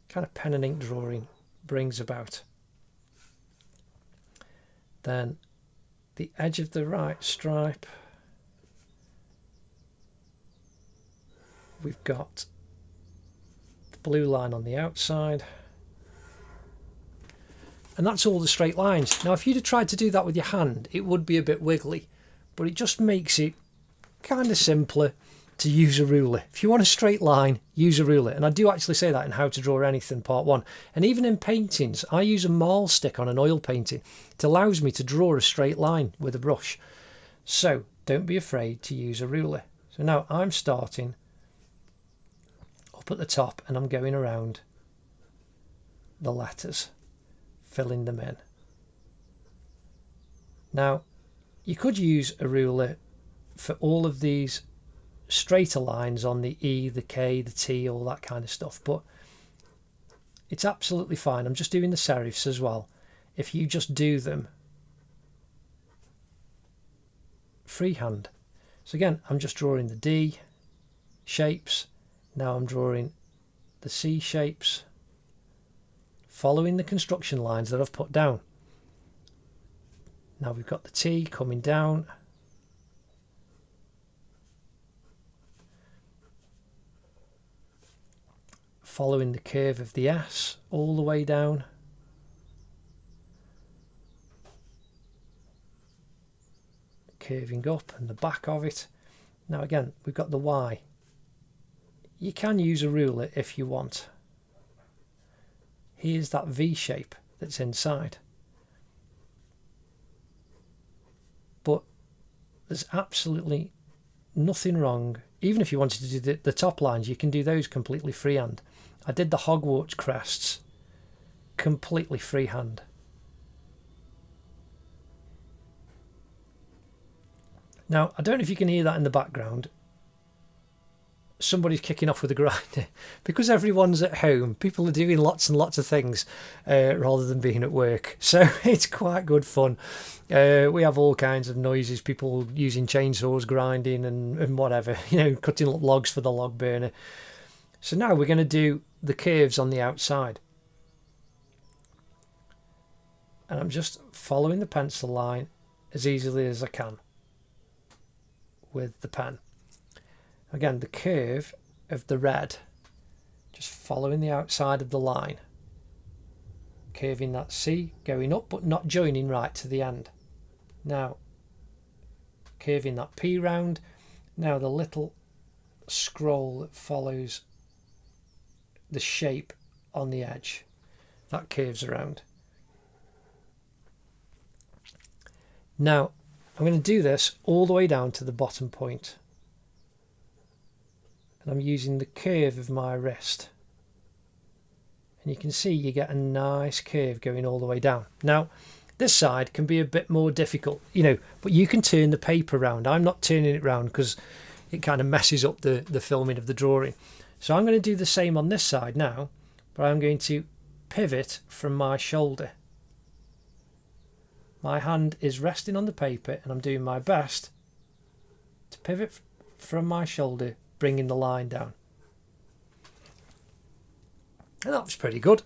kind of pen and ink drawing, brings about. Then the edge of the right stripe, we've got the blue line on the outside, and that's all the straight lines. Now if you'd have tried to do that with your hand, it would be a bit wiggly, but it just makes it kind of simpler to use a ruler. If you want a straight line, use a ruler. And I do actually say that in How to Draw Anything Part 1. And even in paintings, I use a maul stick on an oil painting. It allows me to draw a straight line with a brush. So don't be afraid to use a ruler. So now I'm starting up at the top and I'm going around the letters, filling them in. Now you could use a ruler for all of these straighter lines on the E, the K, the T, all that kind of stuff, but it's absolutely fine. I'm just doing the serifs as well. If you just do them freehand. So again, I'm just drawing the D shapes. Now I'm drawing the C shapes, following the construction lines that I've put down. Now we've got the T coming down. Following the curve of the S all the way down. Curving up and the back of it. Now again, we've got the Y. You can use a ruler if you want. Here's that V shape that's inside. But there's absolutely nothing wrong even if you wanted to do the top lines, you can do those completely freehand. I did the Hogwarts crests completely freehand. Now, I don't know if you can hear that in the background. Somebody's kicking off with a grinder. Because everyone's at home, people are doing lots and lots of things rather than being at work. So it's quite good fun. We have all kinds of noises, people using chainsaws, grinding and whatever, cutting up logs for the log burner. So now we're going to do the curves on the outside. And I'm just following the pencil line as easily as I can with the pen. Again, the curve of the red, just following the outside of the line, curving that C, going up but not joining right to the end. Now, curving that P round. Now the little scroll that follows the shape on the edge, that curves around. Now, I'm going to do this all the way down to the bottom point. And I'm using the curve of my wrist. And you can see you get a nice curve going all the way down. Now, this side can be a bit more difficult, but you can turn the paper around. I'm not turning it around because it kind of messes up the filming of the drawing. So I'm going to do the same on this side now, but I'm going to pivot from my shoulder. My hand is resting on the paper and I'm doing my best to pivot from my shoulder, bringing the line down. And that was pretty good.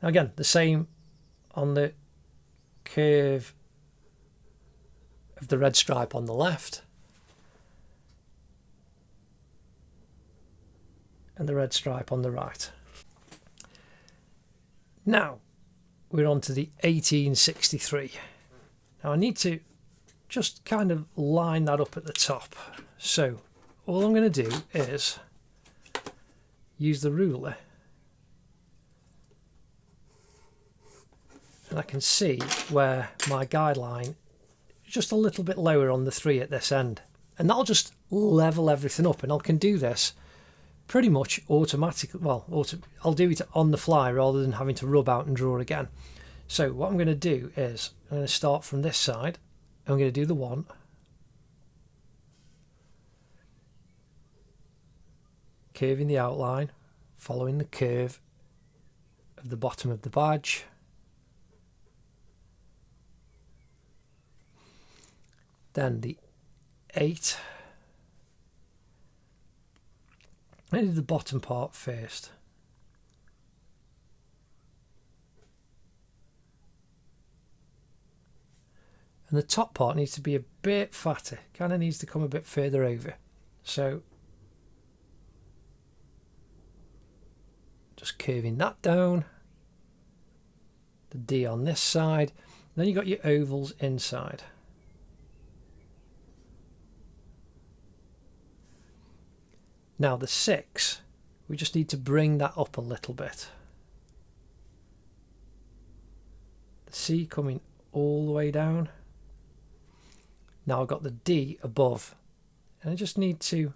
Now again, the same on the curve of the red stripe on the left and the red stripe on the right. Now we're on to the 1863. Now I need to just kind of line that up at the top. So all I'm going to do is use the ruler, and I can see where my guideline is just a little bit lower on the 3 at this end, and that'll just level everything up, and I can do this pretty much automatically. Well, I'll do it on the fly rather than having to rub out and draw again. So what I'm going to do is I'm going to start from this side. I'm going to do the 1. Curving the outline, following the curve of the bottom of the badge. Then the 8. I do the bottom part first. And the top part needs to be a bit fatter, kind of needs to come a bit further over. So just curving that down, the D on this side, then you've got your ovals inside. Now the 6, we just need to bring that up a little bit. The C coming all the way down. Now I've got the D above, and I just need to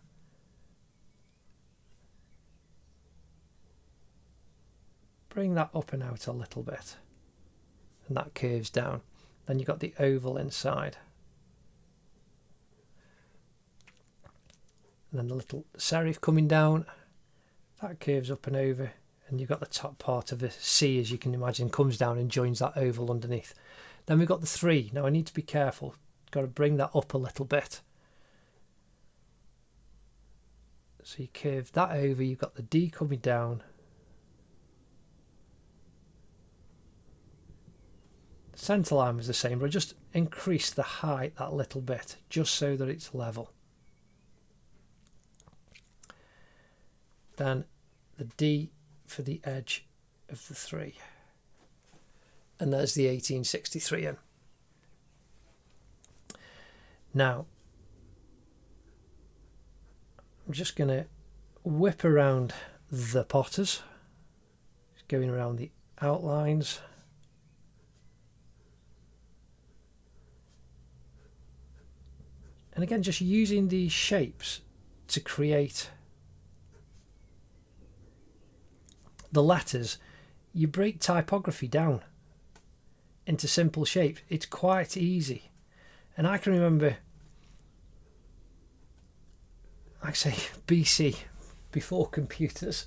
bring that up and out a little bit, and that curves down. Then you've got the oval inside, and then the little serif coming down, that curves up and over, and you've got the top part of the C, as you can imagine, comes down and joins that oval underneath. Then we've got the 3. Now I need to be careful, got to bring that up a little bit. So you curve that over, you've got the D coming down. The centre line was the same, but I just increased the height that little bit, just so that it's level. Then the D for the edge of the 3. And there's the 1863 in. Now, I'm just going to whip around the potters, just going around the outlines. And again, just using these shapes to create the letters, you break typography down into simple shapes. It's quite easy. And I can remember, I say BC, before computers.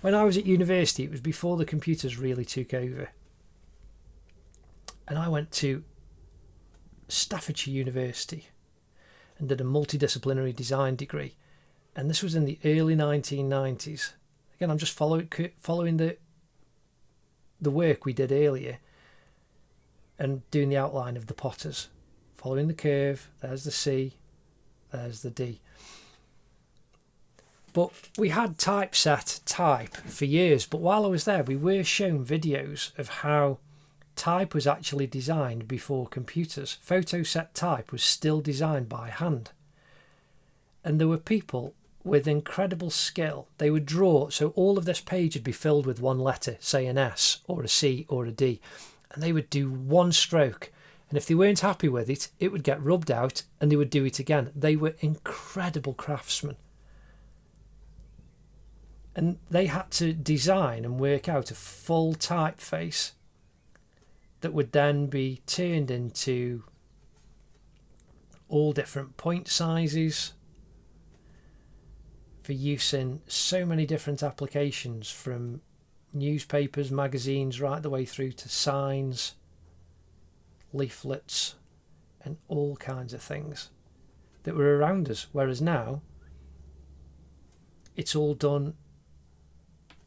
When I was at university, it was before the computers really took over. And I went to Staffordshire University and did a multidisciplinary design degree. And this was in the early 1990s. Again, I'm just following the work we did earlier and doing the outline of the potters. Following the curve, there's the C, there's the D. But we had typeset type for years, but while I was there, we were shown videos of how type was actually designed before computers. Photoset type was still designed by hand. And there were people with incredible skill. They would draw, so all of this page would be filled with one letter, say an S or a C or a D, and they would do one stroke. And if they weren't happy with it, it would get rubbed out and they would do it again. They were incredible craftsmen. And they had to design and work out a full typeface that would then be turned into all different point sizes for use in so many different applications, from newspapers, magazines, right the way through to signs, leaflets, and all kinds of things that were around us. Whereas now, it's all done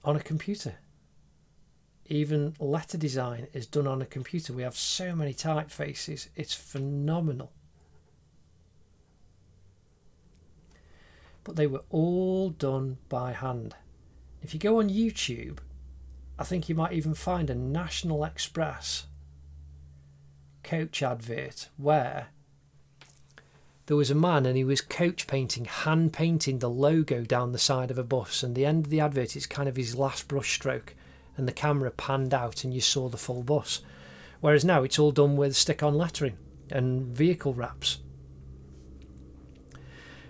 on a computer. Even letter design is done on a computer. We have so many typefaces. It's phenomenal. But they were all done by hand. If you go on YouTube, I think you might even find a National Express coach advert where there was a man and he was coach painting, hand painting the logo down the side of a bus, and the end of the advert is kind of his last brush stroke, and the camera panned out and you saw the full bus. Whereas now it's all done with stick-on lettering and vehicle wraps.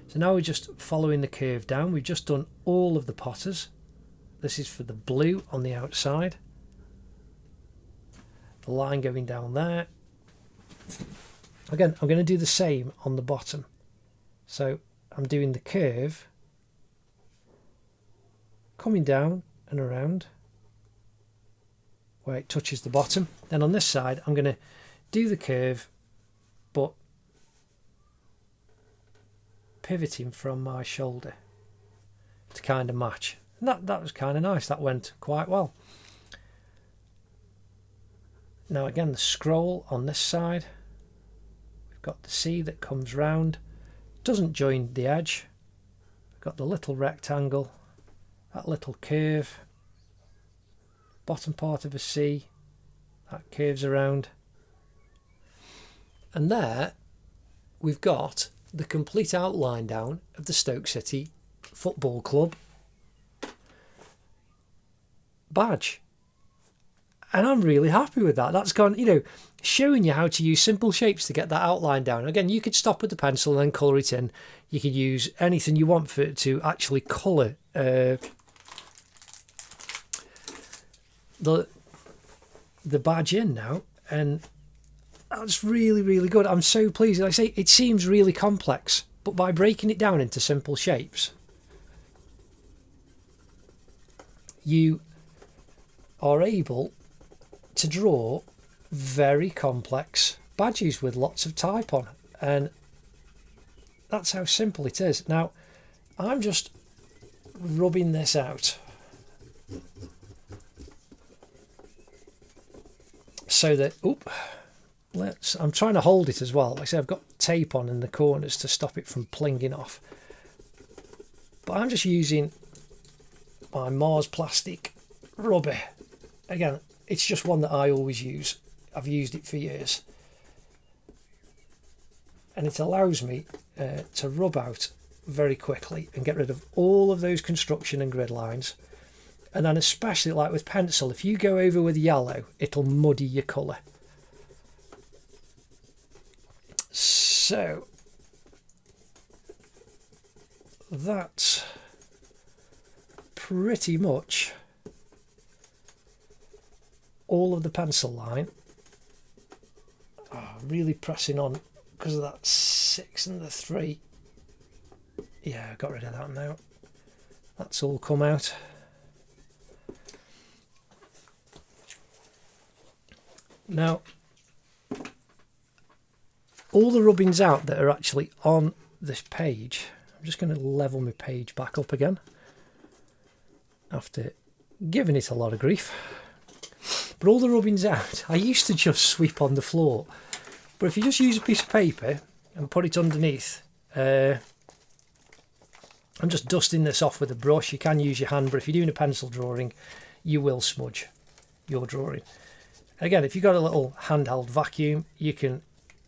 So now we're just following the curve down. We've just done all of the potters. This is for the blue on the outside. The line going down there. Again, I'm going to do the same on the bottom. So I'm doing the curve, coming down and around where it touches the bottom. Then on this side, I'm going to do the curve, but pivoting from my shoulder to kind of match. And that was kind of nice. That went quite well. Now again, the scroll on this side. We've got the C that comes round. Doesn't join the edge. We've got the little rectangle. That little curve. Bottom part of a C. That curves around. And there we've got the complete outline down of the Stoke City Football Club badge. And I'm really happy with that. That's gone, showing you how to use simple shapes to get that outline down. Again, you could stop with the pencil and then colour it in. You could use anything you want for it to actually colour the badge in now. And that's really, really good. I'm so pleased. Like I say, it seems really complex, but by breaking it down into simple shapes, you are able to draw very complex badges with lots of type on. And that's how simple it is. Now, I'm just rubbing this out so that, I'm trying to hold it as well. Like I say, I've got tape on in the corners to stop it from plinging off. But I'm just using my Mars plastic rubber. Again, it's just one that I always use. I've used it for years. And it allows me to rub out very quickly and get rid of all of those construction and grid lines. And then especially like with pencil, if you go over with yellow, it'll muddy your colour. So that's pretty much all of the pencil line. Oh, really pressing on because of that 6 and the 3. Yeah, I got rid of that now. That's all come out. Now, all the rubbings out that are actually on this page, I'm just going to level my page back up again after giving it a lot of grief. But all the rubbings out, I used to just sweep on the floor. But if you just use a piece of paper and put it underneath, I'm just dusting this off with a brush. You can use your hand, but if you're doing a pencil drawing, you will smudge your drawing. Again, if you've got a little handheld vacuum, you can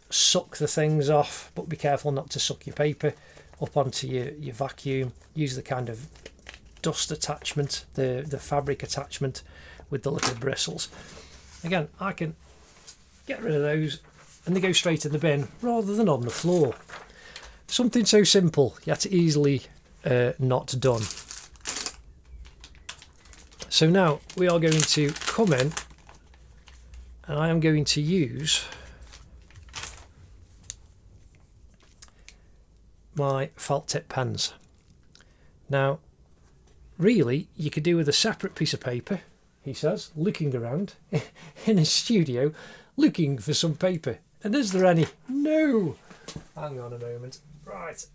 suck the things off, but be careful not to suck your paper up onto your vacuum. Use the kind of dust attachment, the fabric attachment with the little bristles. Again, I can get rid of those and they go straight in the bin rather than on the floor. Something so simple yet easily not done. So now we are going to come in and I am going to use my felt tip pens. Now really you could do with a separate piece of paper, he says, looking around in his studio looking for some paper. And is there any? No! Hang on a moment. Right.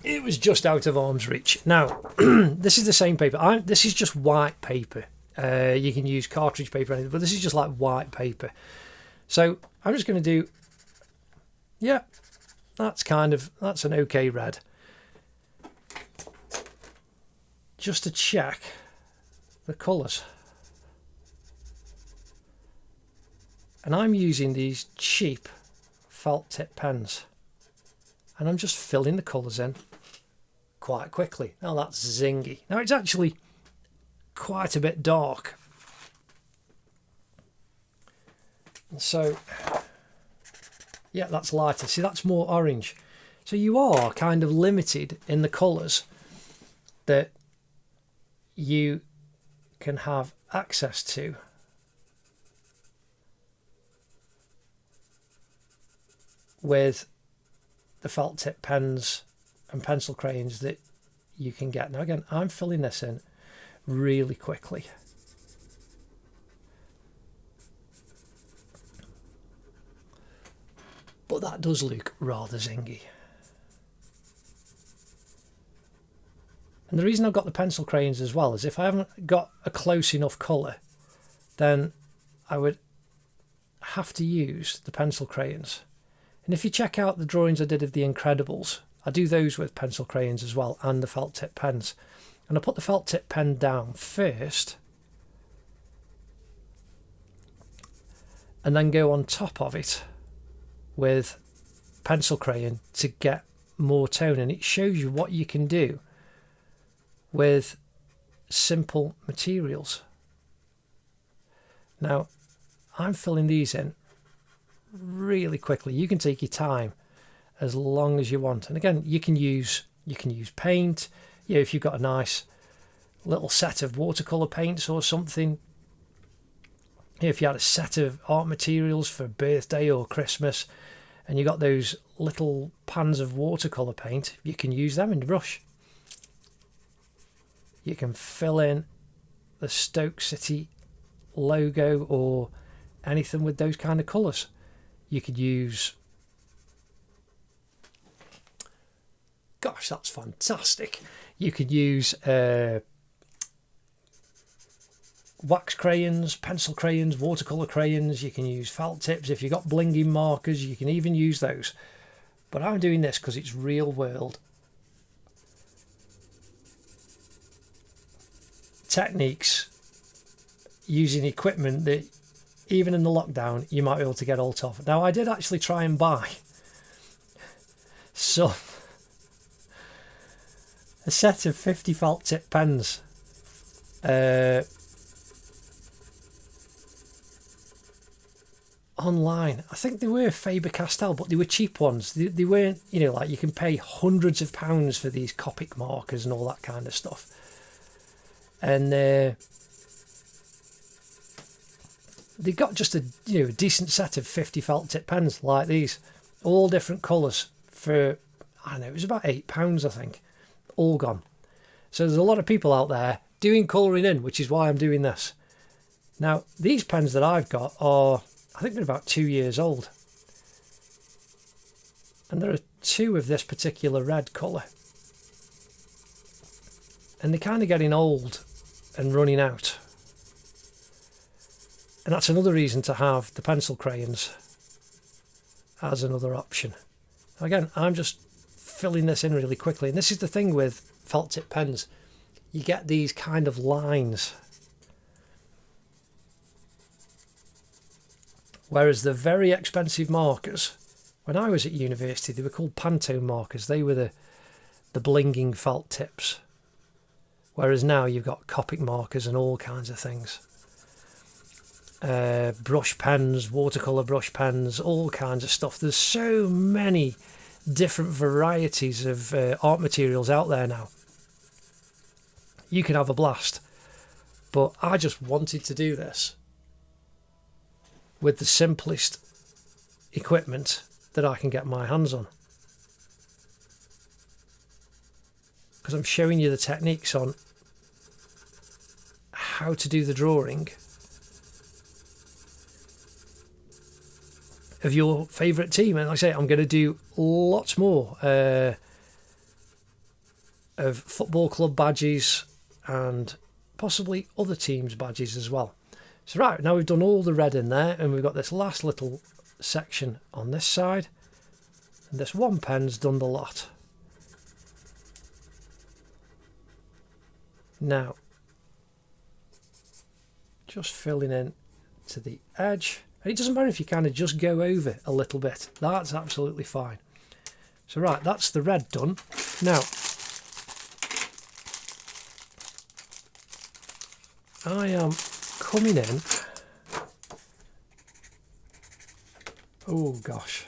It was just out of arm's reach. Now, this is the same paper. This is just white paper. You can use cartridge paper or anything, but this is just like white paper. So I'm just going to do, yeah, that's an okay red. Just to check the colours. And I'm using these cheap felt tip pens. And I'm just filling the colours in quite quickly. Now that's zingy. Now it's actually quite a bit dark. And so, yeah, that's lighter. See, that's more orange. So you are kind of limited in the colours that you can have access to. With the felt tip pens and pencil crayons that you can get. Now again, I'm filling this in really quickly. But that does look rather zingy. And the reason I've got the pencil crayons as well is if I haven't got a close enough colour, then I would have to use the pencil crayons. And if you check out the drawings I did of The Incredibles, I do those with pencil crayons as well and the felt tip pens. And I put the felt tip pen down first and then go on top of it with pencil crayon to get more tone. And it shows you what you can do with simple materials. Now, I'm filling these in really quickly. You can take your time as long as you want. And again, you can use paint. You know, if you've got a nice little set of watercolor paints or something. If you had a set of art materials for birthday or Christmas and you got those little pans of watercolor paint, you can use them in the brush. You can fill in the Stoke City logo or anything with those kind of colours. You could use, gosh, that's fantastic. You could use wax crayons, pencil crayons, watercolour crayons. You can use felt tips. If you've got blinging markers, you can even use those. But I'm doing this because it's real world techniques using equipment that even in the lockdown you might be able to get hold of. Now I did actually try and buy a set of 50 felt tip pens online. I think they were Faber-Castell, but they were cheap ones. They weren't, you know, like you can pay hundreds of pounds for these Copic markers and all that kind of stuff. And they got just a decent set of 50 felt tip pens like these, all different colours for, I don't know, it was about £8 I think, all gone. So there's a lot of people out there doing colouring in, which is why I'm doing this. Now these pens that I've got are, I think they're about 2 years old, and there are two of this particular red colour, and they're kind of getting old and running out. And that's another reason to have the pencil crayons as another option. Again, I'm just filling this in really quickly. And this is the thing with felt tip pens. You get these kind of lines. Whereas the very expensive markers, when I was at university, they were called Pantone markers. They were the blinging felt tips. Whereas now you've got Copic markers and all kinds of things. Brush pens, watercolour brush pens, all kinds of stuff. There's so many different varieties of art materials out there now. You can have a blast. But I just wanted to do this with the simplest equipment that I can get my hands on. Because I'm showing you the techniques on how to do the drawing of your favourite team. And like I say, I'm going to do lots more of football club badges and possibly other teams' badges as well. So right, now we've done all the red in there, and we've got this last little section on this side, and this one pen's done the lot. Now, just filling in to the edge. And it doesn't matter if you kind of just go over a little bit. That's absolutely fine. So right, that's the red done. Now, I am coming in. Oh gosh.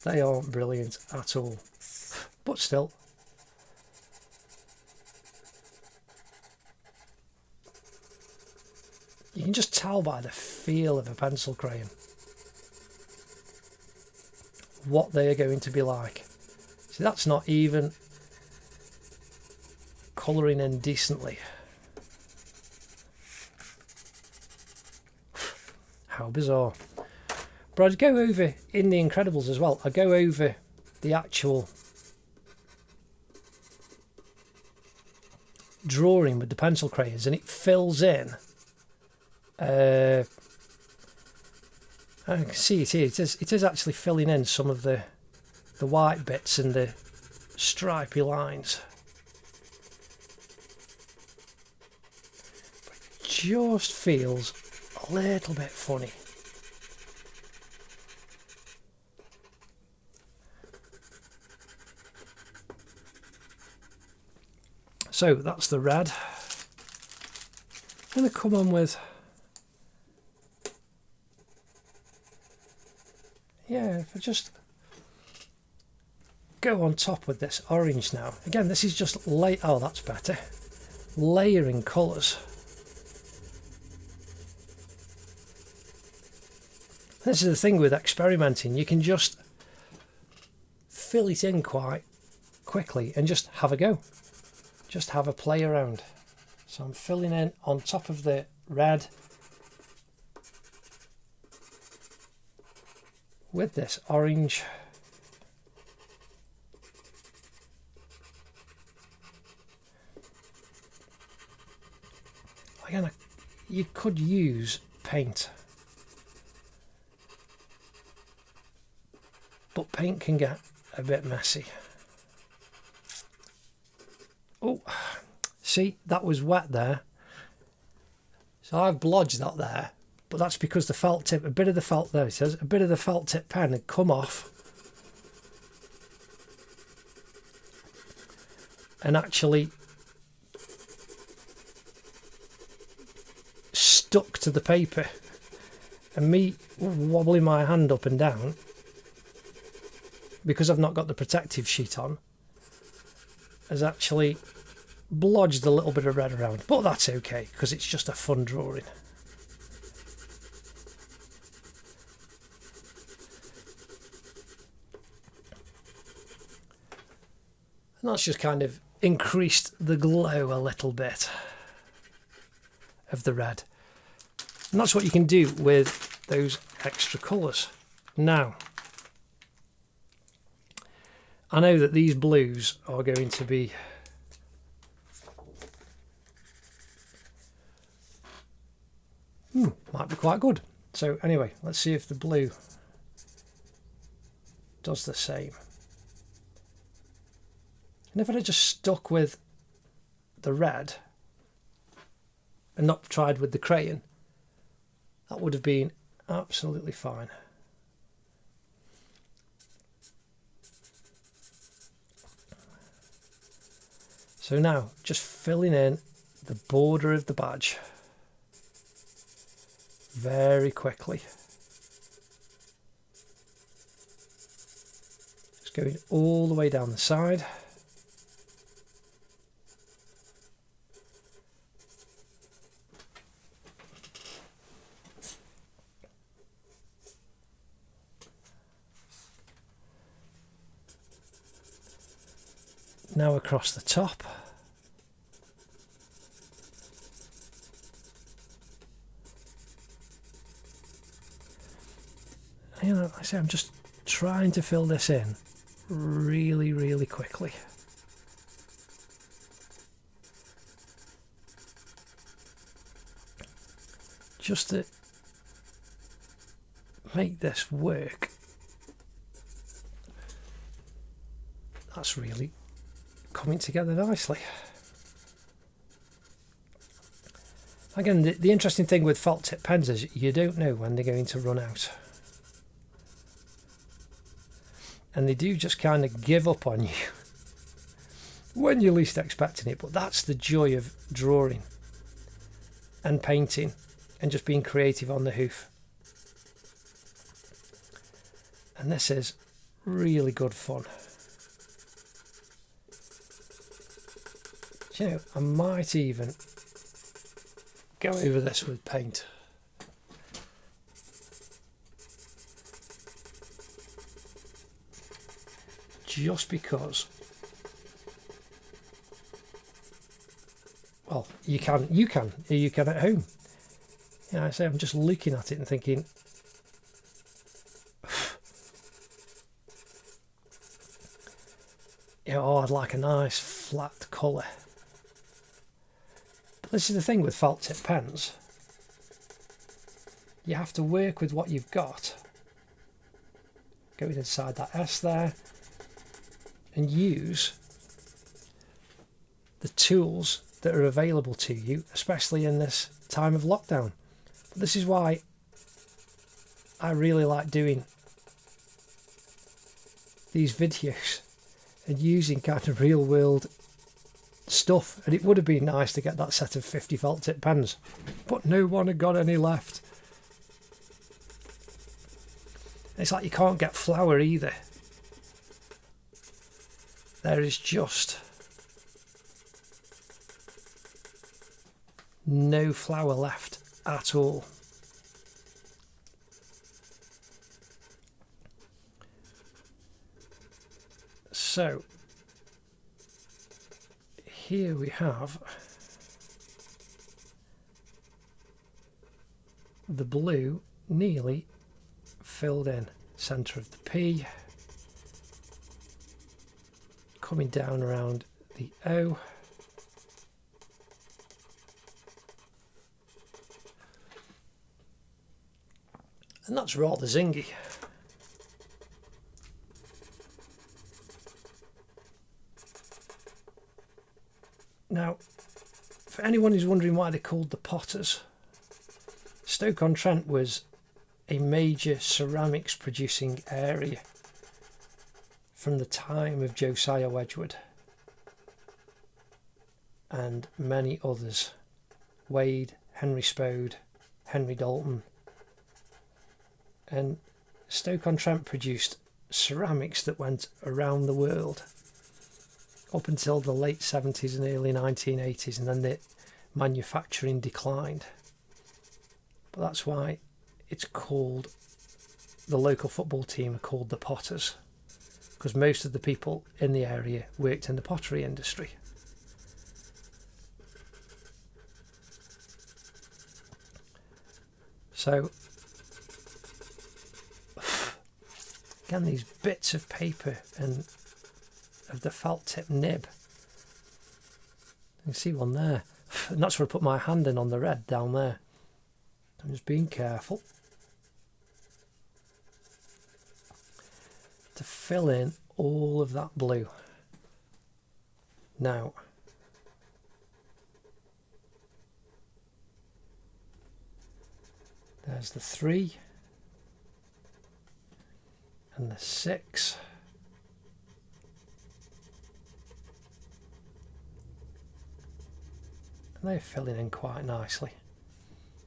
They aren't brilliant at all. But still. You can just tell by the feel of a pencil crayon what they are going to be like. See, that's not even colouring in decently. How bizarre. But I'd go over in The Incredibles as well. I'd go over the actual drawing with the pencil crayons, and it fills in. I can see it here. It is actually filling in some of the white bits and the stripy lines. But it just feels a little bit funny. So that's the red. I'm going to come on with, yeah, if I just go on top with this orange now. Again, this is just oh, that's better. Layering colours. This is the thing with experimenting. You can just fill it in quite quickly and just have a go. Just have a play around. So I'm filling in on top of the red with this orange. Again, you could use paint, but paint can get a bit messy. Oh, see, that was wet there. So I've blodged that there, but that's because the felt tip, a bit of the felt, there it says, a bit of the felt tip pen had come off and actually stuck to the paper. And me wobbling my hand up and down, because I've not got the protective sheet on, has actually blodged a little bit of red around. But that's okay, because it's just a fun drawing. And that's just kind of increased the glow a little bit of the red. And that's what you can do with those extra colours. Now, I know that these blues are going to be might be quite good. So anyway, let's see if the blue does the same. And if I'd have just stuck with the red and not tried with the crayon, that would have been absolutely fine. So now, just filling in the border of the badge very quickly. Just going all the way down the side. Now across the top. You know, like I say, I'm just trying to fill this in really, really quickly. Just to make this work. That's really coming together nicely. Again, the interesting thing with felt tip pens is you don't know when they're going to run out. And they do just kind of give up on you when you're least expecting it. But that's the joy of drawing and painting and just being creative on the hoof. And this is really good fun. You know, I might even go over this with paint. Just because, well, you can at home. You know, I say I'm just looking at it and thinking, you know, oh, I'd like a nice flat colour. But this is the thing with felt tip pens. You have to work with what you've got. Going inside that S there. And use the tools that are available to you, especially in this time of lockdown. But this is why I really like doing these videos and using kind of real world stuff. And it would have been nice to get that set of 50 felt tip pens, but no one had got any left. It's like you can't get flour either. There is just no flour left at all. So here we have the blue nearly filled in, centre of the P. Coming down around the O. And that's rather zingy. Now, for anyone who's wondering why they're called the Potters, Stoke-on-Trent was a major ceramics producing area from the time of Josiah Wedgwood and many others. Wade, Henry Spode, Henry Dalton, And Stoke-on-Trent produced ceramics that went around the world up until the late 70s and early 1980s, and then the manufacturing declined. But that's why it's called, the local football team are called the Potters, because most of the people in the area worked in the pottery industry. So again, these bits of paper and of the felt tip nib, you can see one there, and that's where I put my hand in on the red down there. I'm just being careful to fill in all of that blue. Now there's the 3 and the 6. And they're filling in quite nicely.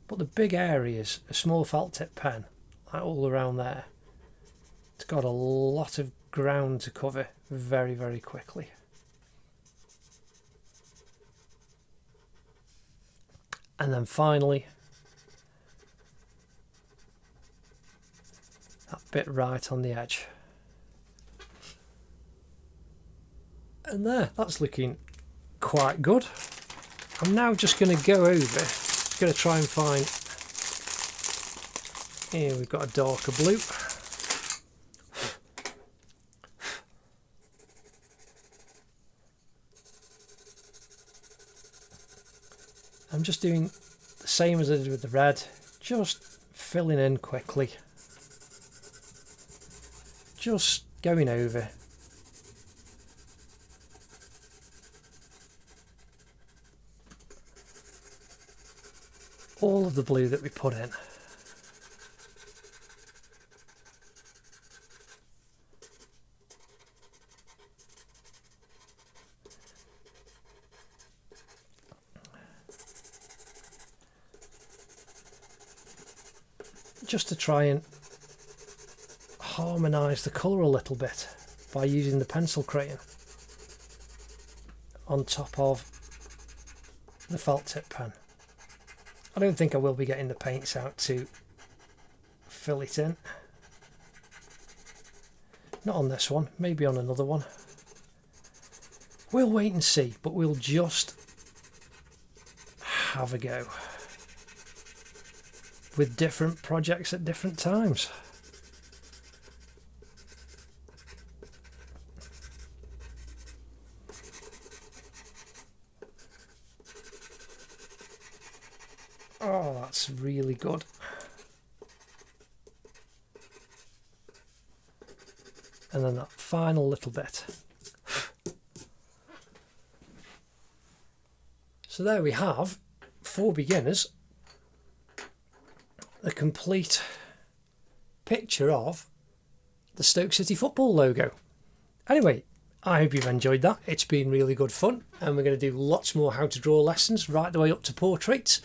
But the big areas, a small felt tip pen, like all around there, it's got a lot of ground to cover very, very quickly. And then finally, that bit right on the edge. And there, that's looking quite good. I'm now just going to go over, going to try and find, here we've got a darker blue. I'm just doing the same as I did with the red, just filling in quickly, just going over. All of the blue that we put in. Just to try and harmonise the colour a little bit by using the pencil crayon on top of the felt tip pen. I don't think I will be getting the paints out to fill it in. Not on this one, maybe on another one. We'll wait and see, but we'll just have a go with different projects at different times. Oh, that's really good. And then that final little bit. So there we have, for beginners, the complete picture of the Stoke City football logo. Anyway, I hope you've enjoyed that. It's been really good fun, and we're going to do lots more how to draw lessons right the way up to portraits,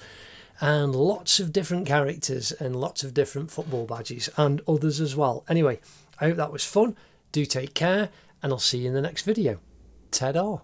and lots of different characters and lots of different football badges and others as well. Anyway, I hope that was fun. Do take care, and I'll see you in the next video. Ta-da!